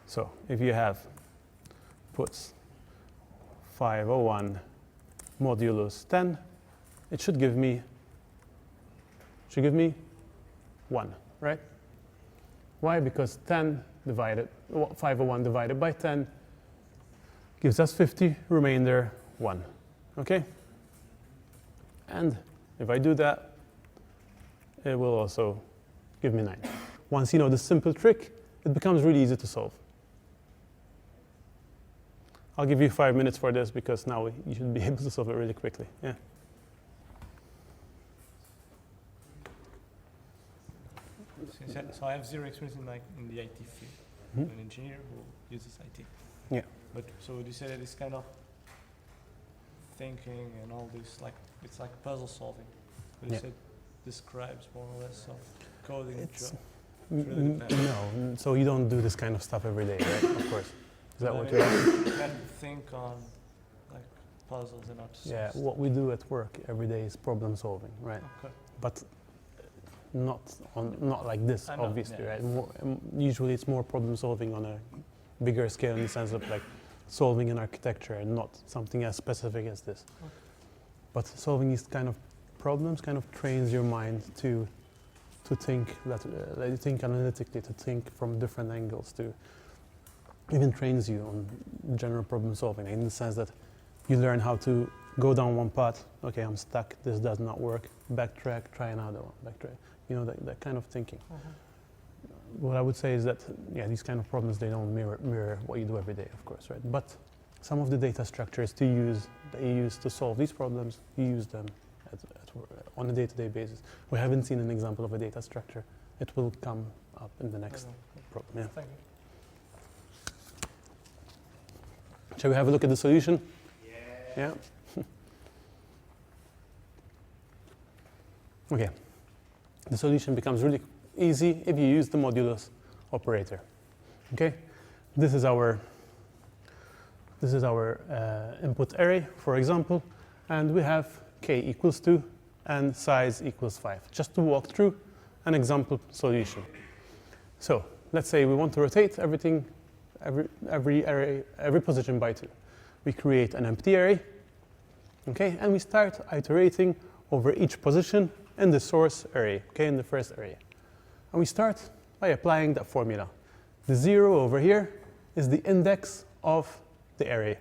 So if you have puts 501 modulus 10, it should give me 1, right? Why? Because 501 divided by 10 gives us 50, remainder 1, okay? And if I do that, it will also give me 9. Once you know the simple trick, it becomes really easy to solve. I'll give you 5 minutes for this because now you should be able to solve it really quickly. Yeah. So I have zero experience in the IT field. Mhm. I'm an engineer who uses IT. Yeah. But so would you say that this kind of thinking and all this, like it's like puzzle solving? But you Yeah. said describes more or less of coding. It's, really depends. no, so you don't do this kind of stuff every day, right? Of course. Is that But what I you're mean, asking? you have to think on like puzzles and not just. Yeah, what we do at work every day is problem solving, right? Okay. But not like this, I know, obviously, yeah. right? Usually it's more problem solving on a bigger scale in the sense of like solving an architecture and not something as specific as this. Okay. But solving these kind of problems kind of trains your mind to think that you think analytically, to think from different angles, to even trains you on general problem solving in the sense that you learn how to go down one path. Okay, I'm stuck. This does not work. Backtrack. Try another one. Backtrack. You know, that kind of thinking. What I would say is that, yeah, these kind of problems, they don't mirror what you do every day, of course, right? But some of the data structures that you use to solve these problems, you use them on a day-to-day basis. We haven't seen an example of a data structure. It will come up in the next problem. Yeah. Thank you. Shall we have a look at the solution? Yeah. Yeah. Okay. The solution becomes really easy if you use the modulus operator. Okay. This is our input array, for example, and we have k equals 2 and size equals 5. Just to walk through an example solution. So let's say we want to rotate everything, every position by 2. We create an empty array, okay, and we start iterating over each position in the source array, okay, in the first array. And we start by applying that formula. The 0 over here is the index of the array,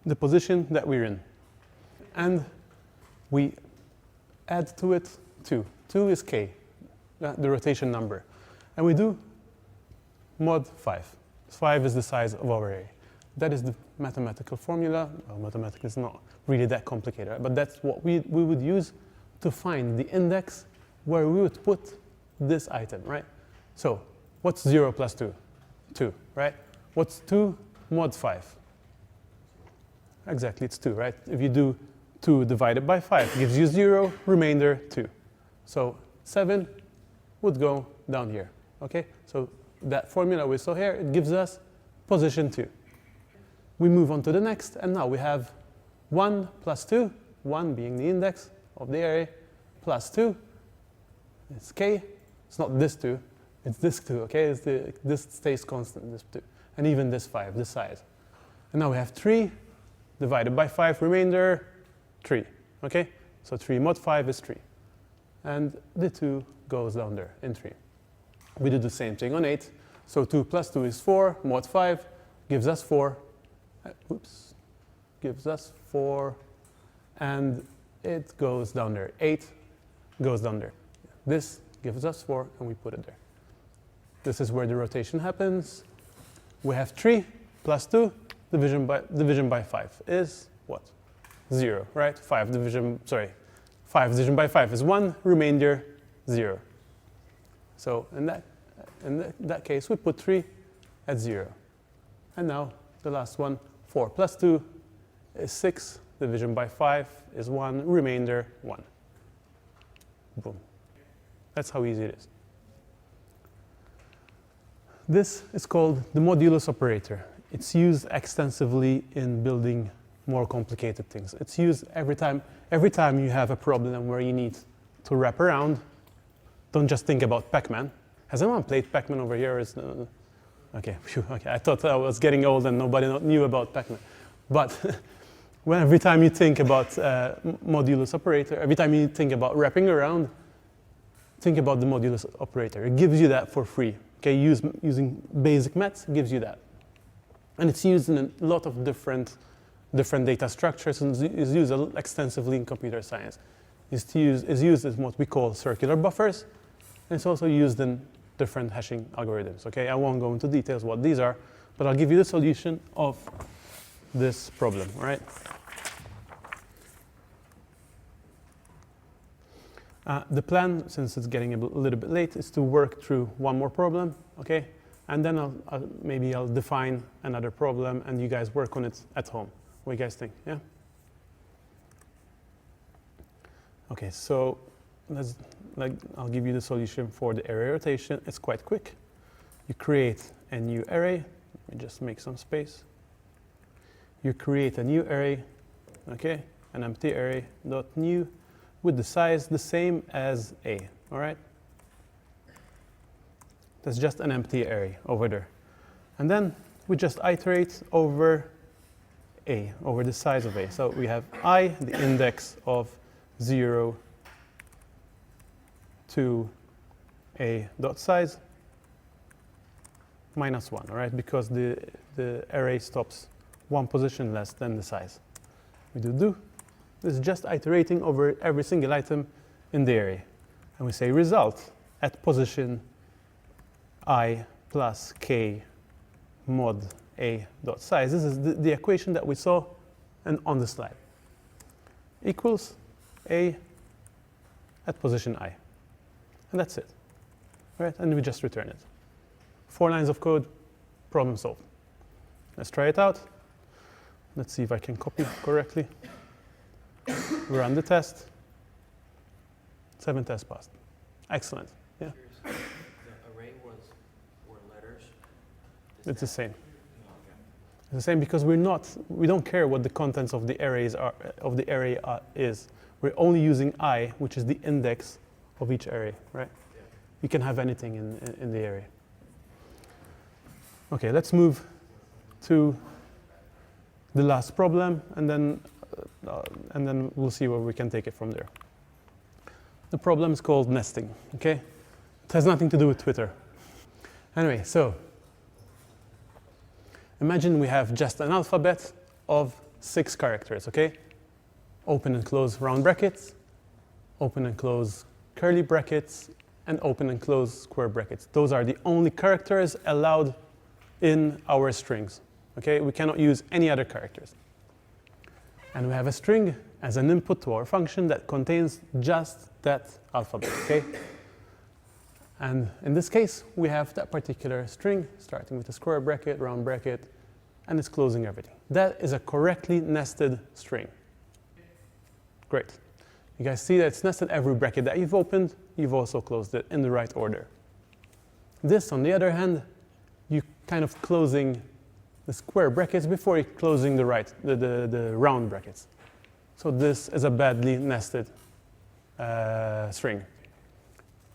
the position that we're in. And we add to it 2. 2 is k, the rotation number. And we do mod 5. 5 is the size of our array. That is the mathematical formula. Well, mathematics is not really that complicated, right? But that's what we would use to find the index where we would put this item, right? So what's 0 plus 2? 2, right? What's 2 mod 5? Exactly, it's 2, right? If you do 2 divided by 5, gives you 0, remainder 2. So 7 would go down here, okay? So that formula we saw here, it gives us position 2. We move on to the next, and now we have 1 plus 2, 1 being the index of the array, plus 2, it's k. It's not this 2, it's this 2, okay? This stays constant, this 2. And even this 5, this size. And now we have 3 divided by 5, remainder 3, okay? So 3 mod 5 is 3. And the 2 goes down there in 3. We do the same thing on 8. So 2 plus 2 is 4, mod 5 gives us 4. Gives us 4. And it goes down there. 8 goes down there. This gives us 4, and we put it there. This is where the rotation happens. We have 3 plus 2, division by 5 is what? 0, right? 5 division by 5 is 1, remainder 0. So in that case, we put 3 at 0. And now the last one, 4 plus 2 is 6, division by 5 is 1, remainder 1. Boom. That's how easy it is. This is called the modulus operator. It's used extensively in building more complicated things. It's used every time you have a problem where you need to wrap around. Don't just think about Pac-Man. Has anyone played Pac-Man over here? Okay, phew, okay. I thought I was getting old and nobody knew about Pac-Man. But every time you think about modulus operator, every time you think about wrapping around, think about the modulus operator. It gives you that for free. Okay, using basic maths gives you that. And it's used in a lot of different data structures and is used extensively in computer science. It's used as what we call circular buffers, and it's also used in different hashing algorithms. Okay, I won't go into details what these are, but I'll give you the solution of this problem, all right? The plan, since it's getting a little bit late, is to work through one more problem, okay? And then maybe I'll define another problem and you guys work on it at home. What do you guys think, yeah? Okay, so I'll give you the solution for the array rotation. It's quite quick. You create a new array. Let me just make some space. You create a new array, okay? An empty array dot new with the size the same as A, all right? That's just an empty array over there. And then we just iterate over A, over the size of A. So we have I, the index of 0 to A dot size minus 1, all right? Because the array stops one position less than the size. We do. This is just iterating over every single item in the array. And we say result at position I plus k mod A dot size. This is the equation that we saw on the slide. Equals A at position I. And that's it. All right? And we just return it. 4 lines of code, problem solved. Let's try it out. Let's see if I can copy correctly. Run the test. 7 tests passed. Excellent. Yeah. The array were letters. It's the same. It's the same because we don't care what the contents of the arrays are is. We're only using I, which is the index of each array, right? Yeah. You can have anything in the array. Okay, let's move to the last problem, and then we'll see where we can take it from there. The problem is called nesting, okay? It has nothing to do with Twitter. Anyway, so imagine we have just an alphabet of 6 characters, okay? Open and close round brackets, open and close curly brackets, and open and close square brackets. Those are the only characters allowed in our strings, okay? We cannot use any other characters. And we have a string as an input to our function that contains just that alphabet, okay? And in this case, we have that particular string starting with a square bracket, round bracket, and it's closing everything. That is a correctly nested string. Great. You guys see that it's nested every bracket that you've opened, you've also closed it in the right order. This, on the other hand, you're kind of closing the square brackets before you're closing the round brackets. So this is a badly nested string.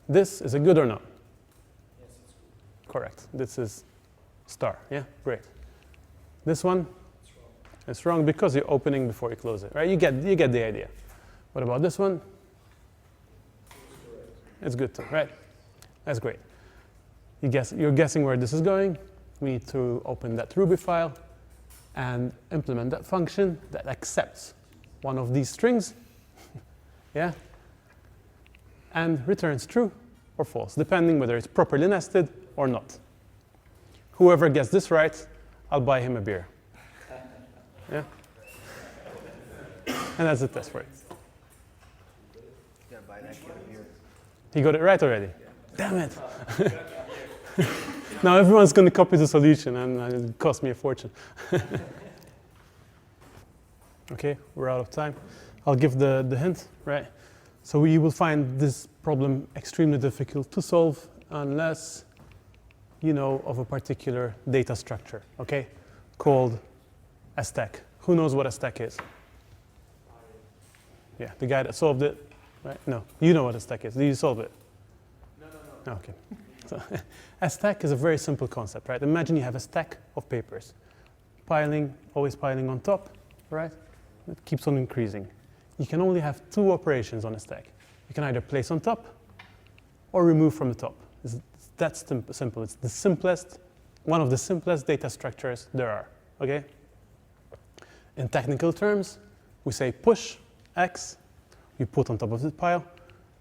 This is a good or not? Yes, it's good. Correct. This is star. Yeah, great. This one? It's wrong. It's wrong because you're opening before you close it, right? You get the idea. What about this one? It's correct. It's good too, right? That's great. You're guessing where this is going. We need to open that Ruby file and implement that function that accepts one of these strings, yeah, and returns true or false, depending whether it's properly nested or not. Whoever gets this right, I'll buy him a beer. Yeah? And that's the test for it. You gotta buy that kid a beer. He got it right already? Damn it. Now everyone's going to copy the solution and it cost me a fortune. Okay, we're out of time. I'll give the hint, right? So you will find this problem extremely difficult to solve unless you know of a particular data structure, okay, called a stack. Who knows what a stack is? Yeah, the guy that solved it, right? No, you know what a stack is. Did you solve it? No. Okay. So, a stack is a very simple concept, right? Imagine you have a stack of papers, always piling on top, right? It keeps on increasing. You can only have 2 operations on a stack. You can either place on top or remove from the top. It's that simple. It's the simplest, one of the simplest data structures there are, okay? In technical terms, we say push X, you put on top of the pile,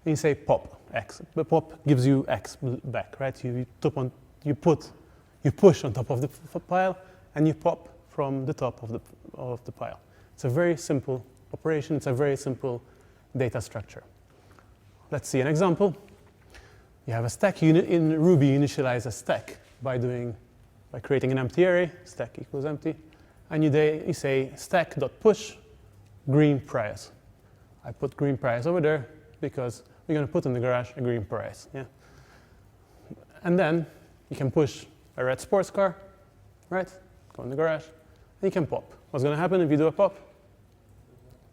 and you say pop X. But pop gives you X back, right? You push on top of the pile, and you pop from the top of the of the pile. It's a very simple operation. It's a very simple data structure. Let's see an example. You have a stack unit in Ruby. You initialize a stack by creating an empty array, stack equals empty, and you say stack.push green price. I put green price over there because we're going to put in the garage a green price. Yeah. And then you can push a red sports car, right? Go in the garage, and you can pop. What's going to happen if you do a pop?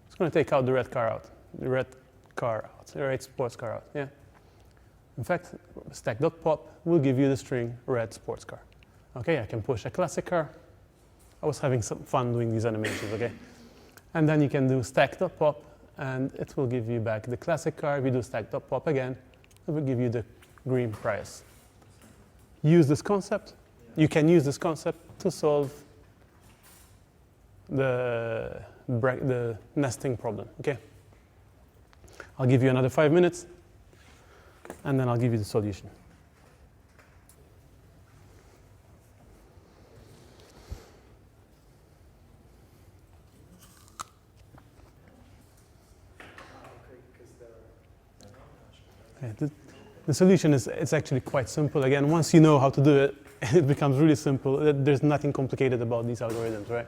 It's going to take out the red sports car out. Yeah. In fact, stack.pop will give you the string red sports car. Okay, I can push a classic car. I was having some fun doing these animations, okay? And then you can do stack.pop, and it will give you back the classic car. If you do stack.pop again, it will give you the green price. Use this concept. You can use this concept to solve the nesting problem, okay? I'll give you another 5 minutes, and then I'll give you the solution. Okay, the solution is it's actually quite simple. Again, once you know how to do it, it becomes really simple. There's nothing complicated about these algorithms, right?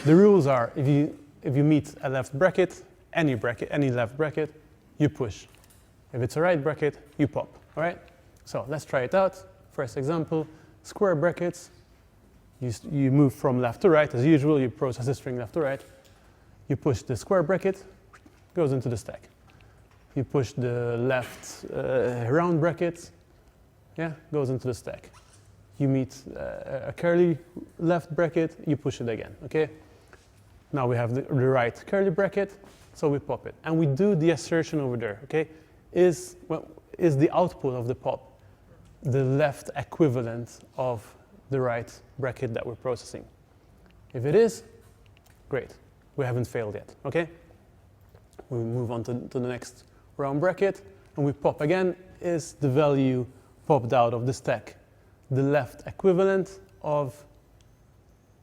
The rules are if you meet a left bracket, any left bracket, you push. If it's a right bracket, you pop. All right? So let's try it out. First example, square brackets. You move from left to right as usual. You process the string left to right. You push the square bracket, goes into the stack. You push the left round bracket, yeah, goes into the stack. You meet a curly left bracket, you push it again, okay? Now we have the right curly bracket, so we pop it. And we do the assertion over there, okay? Is the output of the pop the left equivalent of the right bracket that we're processing? If it is, great. We haven't failed yet, okay? We move on to the next round bracket, and we pop again. Is the value popped out of the stack the left equivalent of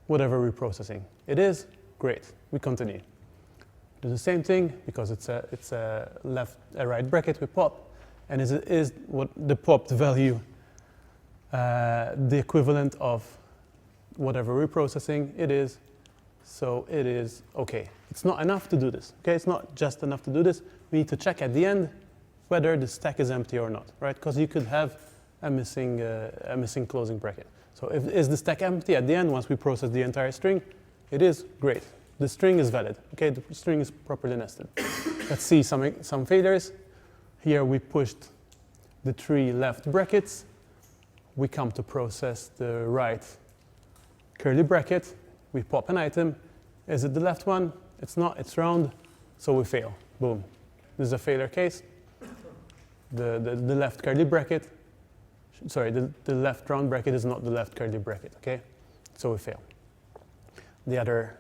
whatever we're processing? It is, great. We continue. Do the same thing because it's a right bracket. We pop, and is what the popped value the equivalent of whatever we're processing? It is. So it is okay. It's not enough to do this. Okay, it's not just enough to do this. We need to check at the end whether the stack is empty or not, right? Because you could have a missing closing bracket. So is the stack empty at the end once we process the entire string? It is, great. The string is valid. Okay, the string is properly nested. Let's see some failures. Here we pushed the 3 left brackets. We come to process the right curly bracket. We pop an item. Is it the left one? It's not, it's round, so we fail. Boom. This is a failure case. The left curly bracket, sorry, the left round bracket is not the left curly bracket, okay? So we fail. The other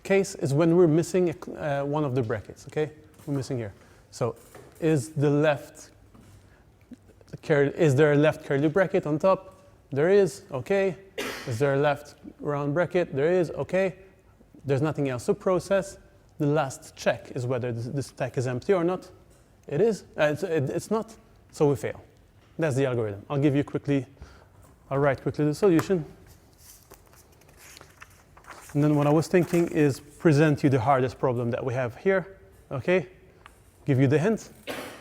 case is when we're missing one of the brackets, okay? We're missing here. So is there a left curly bracket on top? There is, okay. Is there a left round bracket? There is, okay. There's nothing else to process. The last check is whether the stack is empty or not. It is, it's not, so we fail. That's the algorithm. I'll write quickly the solution. And then what I was thinking is present you the hardest problem that we have here, okay? Give you the hint,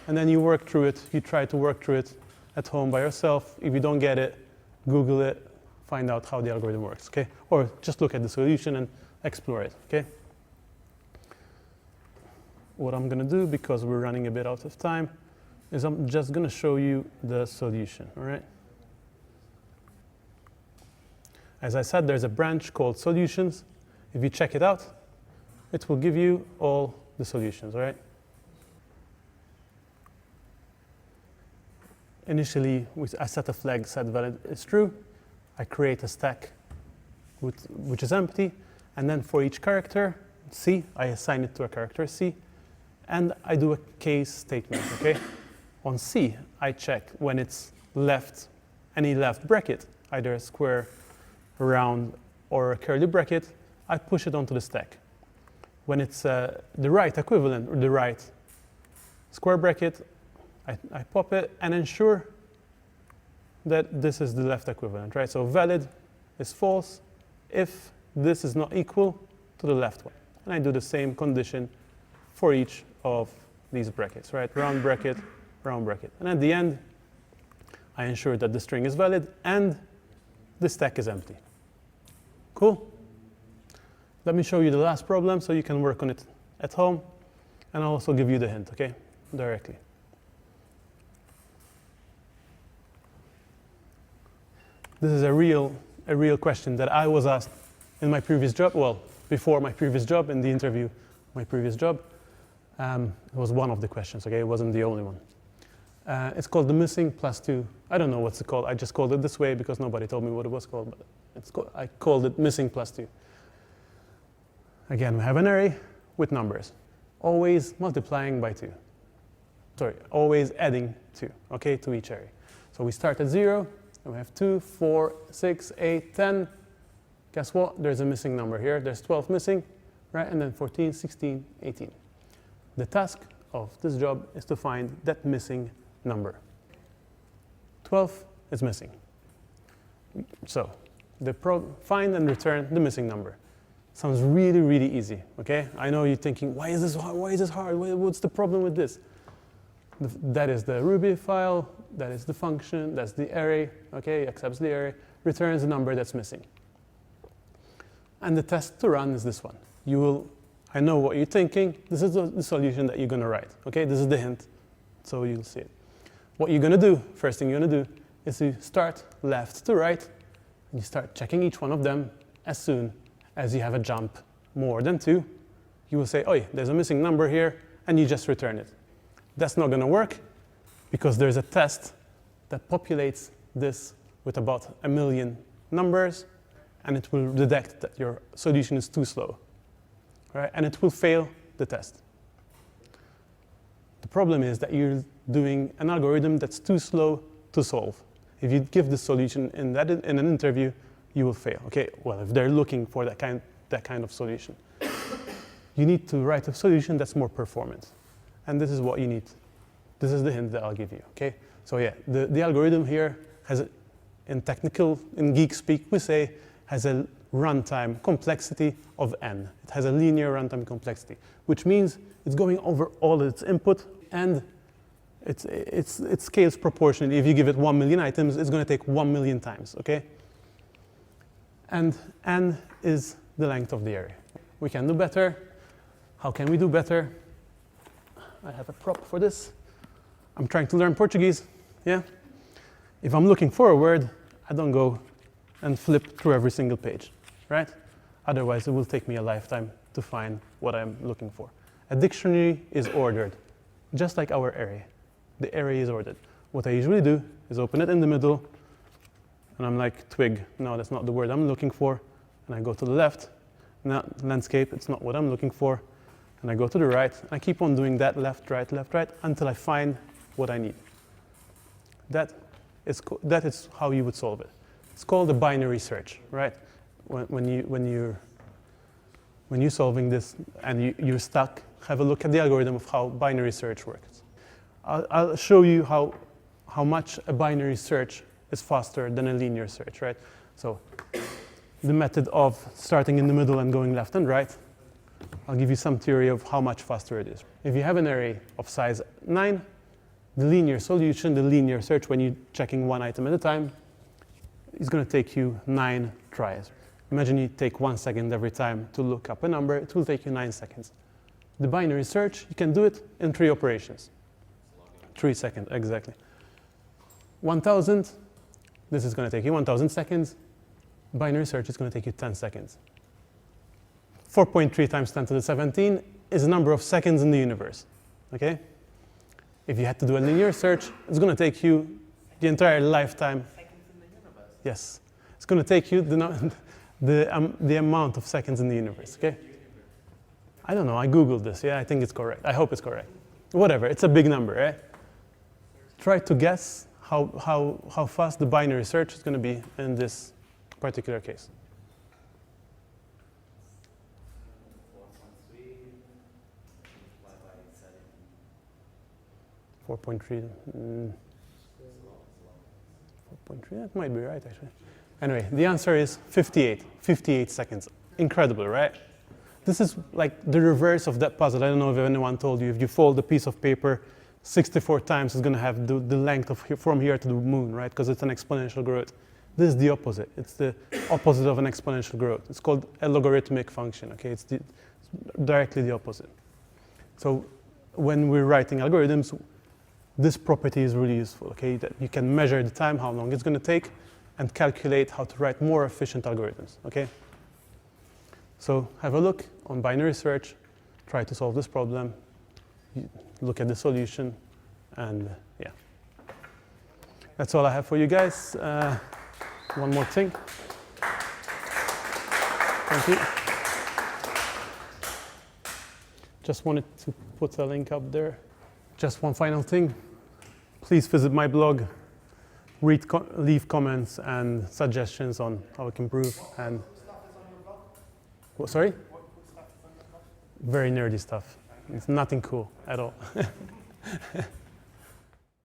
and then you work through it. You try to work through it at home by yourself. If you don't get it, Google it, find out how the algorithm works, okay? Or just look at the solution and explore it, okay? What I'm gonna do, because we're running a bit out of time, is I'm just gonna show you the solution, all right? As I said, there's a branch called solutions. If you check it out, it will give you all the solutions, all right? Initially, I set a flag set valid is true. I create a stack which is empty, and then for each character, C, I assign it to a character C, and I do a case statement, okay? On C, I check when it's left, any left bracket, either a square, round, or a curly bracket, I push it onto the stack. When it's the right equivalent, or the right square bracket, I pop it and ensure that this is the left equivalent, right? So valid is false if this is not equal to the left one. And I do the same condition for each of these brackets, right? Round bracket, round bracket. And at the end, I ensure that the string is valid and the stack is empty. Cool? Let me show you the last problem so you can work on it at home. And I'll also give you the hint, okay? Directly. This is a real question that I was asked in my previous job, well, before my previous job, in the interview, my previous job. It was one of the questions, okay? It wasn't the only one. It's called the missing +2. I don't know what's it called. I just called it this way because nobody told me what it was called, but I called it missing +2. Again, we have an array with numbers, always multiplying by 2. Sorry, always adding 2, okay, to each array. So we start at 0, and we have 2, 4, 6, 8, 10. Guess what? There's a missing number here. There's 12 missing, right? And then 14, 16, 18. The task of this job is to find that missing number. 12 is missing. So find and return the missing number. Sounds really, really easy, okay? I know you're thinking, why is this hard? Why is this hard? What's the problem with this? That is the Ruby file, that is the function, that's the array, okay? Accepts the array, returns the number that's missing. And the test to run is this one. I know what you're thinking. This is the solution that you're gonna write, okay? This is the hint, so you'll see it. What you're gonna do, first thing you're gonna do, is you start left to right, and you start checking each one of them. As soon as you have a jump more than 2, you will say, oh, there's a missing number here, and you just return it. That's not gonna work, because there's a test that populates this with about 1 million numbers, and it will detect that your solution is too slow, right? And it will fail the test. The problem is that you're doing an algorithm that's too slow to solve. If you give the solution in an interview, you will fail. Okay, well, if they're looking for that kind of solution, you need to write a solution that's more performant. And this is what you need. This is the hint that I'll give you, okay? So yeah, the algorithm here has, in geek speak, we say, has a runtime complexity of n. It has a linear runtime complexity, which means it's going over all its input, and it scales proportionally. If you give it 1 million items, it's going to take 1 million times, okay? And n is the length of the array. We can do better. How can we do better? I have a prop for this. I'm trying to learn Portuguese, yeah? If I'm looking for a word, I don't go and flip through every single page, right? Otherwise, it will take me a lifetime to find what I'm looking for. A dictionary is ordered, just like our array. The array is ordered. What I usually do is open it in the middle, and I'm like, twig, no, that's not the word I'm looking for. And I go to the left, not landscape, it's not what I'm looking for. And I go to the right, and I keep on doing that, left, right, until I find what I need. That is how you would solve it. It's called a binary search, right? When you're solving this and you're stuck, have a look at the algorithm of how binary search works. I'll show you how much a binary search is faster than a linear search, right? So the method of starting in the middle and going left and right, I'll give you some theory of how much faster it is. If you have an array of size 9, the linear solution, the linear search, when you're checking one item at a time, is going to take you 9 tries. Imagine you take 1 second every time to look up a number, it will take you 9 seconds. The binary search, you can do it in 3 operations. 3 seconds, exactly. 1,000, this is going to take you 1,000 seconds. Binary search is going to take you 10 seconds. 4.3 times 10 to the 17 is the number of seconds in the universe, okay? If you had to do a linear search, it's going to take you the entire lifetime. Seconds in the universe. Yes, it's going to take you the amount of seconds in the universe, okay? I don't know, I Googled this, yeah, I think it's correct. I hope it's correct. Whatever, it's a big number, right? Try to guess how fast the binary search is going to be in this particular case. 4.3. 4.3, that might be right actually. Anyway, the answer is 58 seconds. Incredible, right? This is like the reverse of that puzzle. I don't know if anyone told you, if you fold a piece of paper 64 times, it's going to have the length of from here to the moon, right? Because it's an exponential growth. This is the opposite. It's the opposite of an exponential growth. It's called a logarithmic function, okay? It's directly the opposite. So when we're writing algorithms, this property is really useful, okay? That you can measure the time, how long it's going to take, and calculate how to write more efficient algorithms, okay? So have a look on binary search, try to solve this problem, look at the solution, and yeah. That's all I have for you guys. One more thing. Thank you. Just wanted to put a link up there. Just one final thing. Please visit my blog, leave comments and suggestions on how I can improve. And what, sorry? Very nerdy stuff. It's nothing cool at all.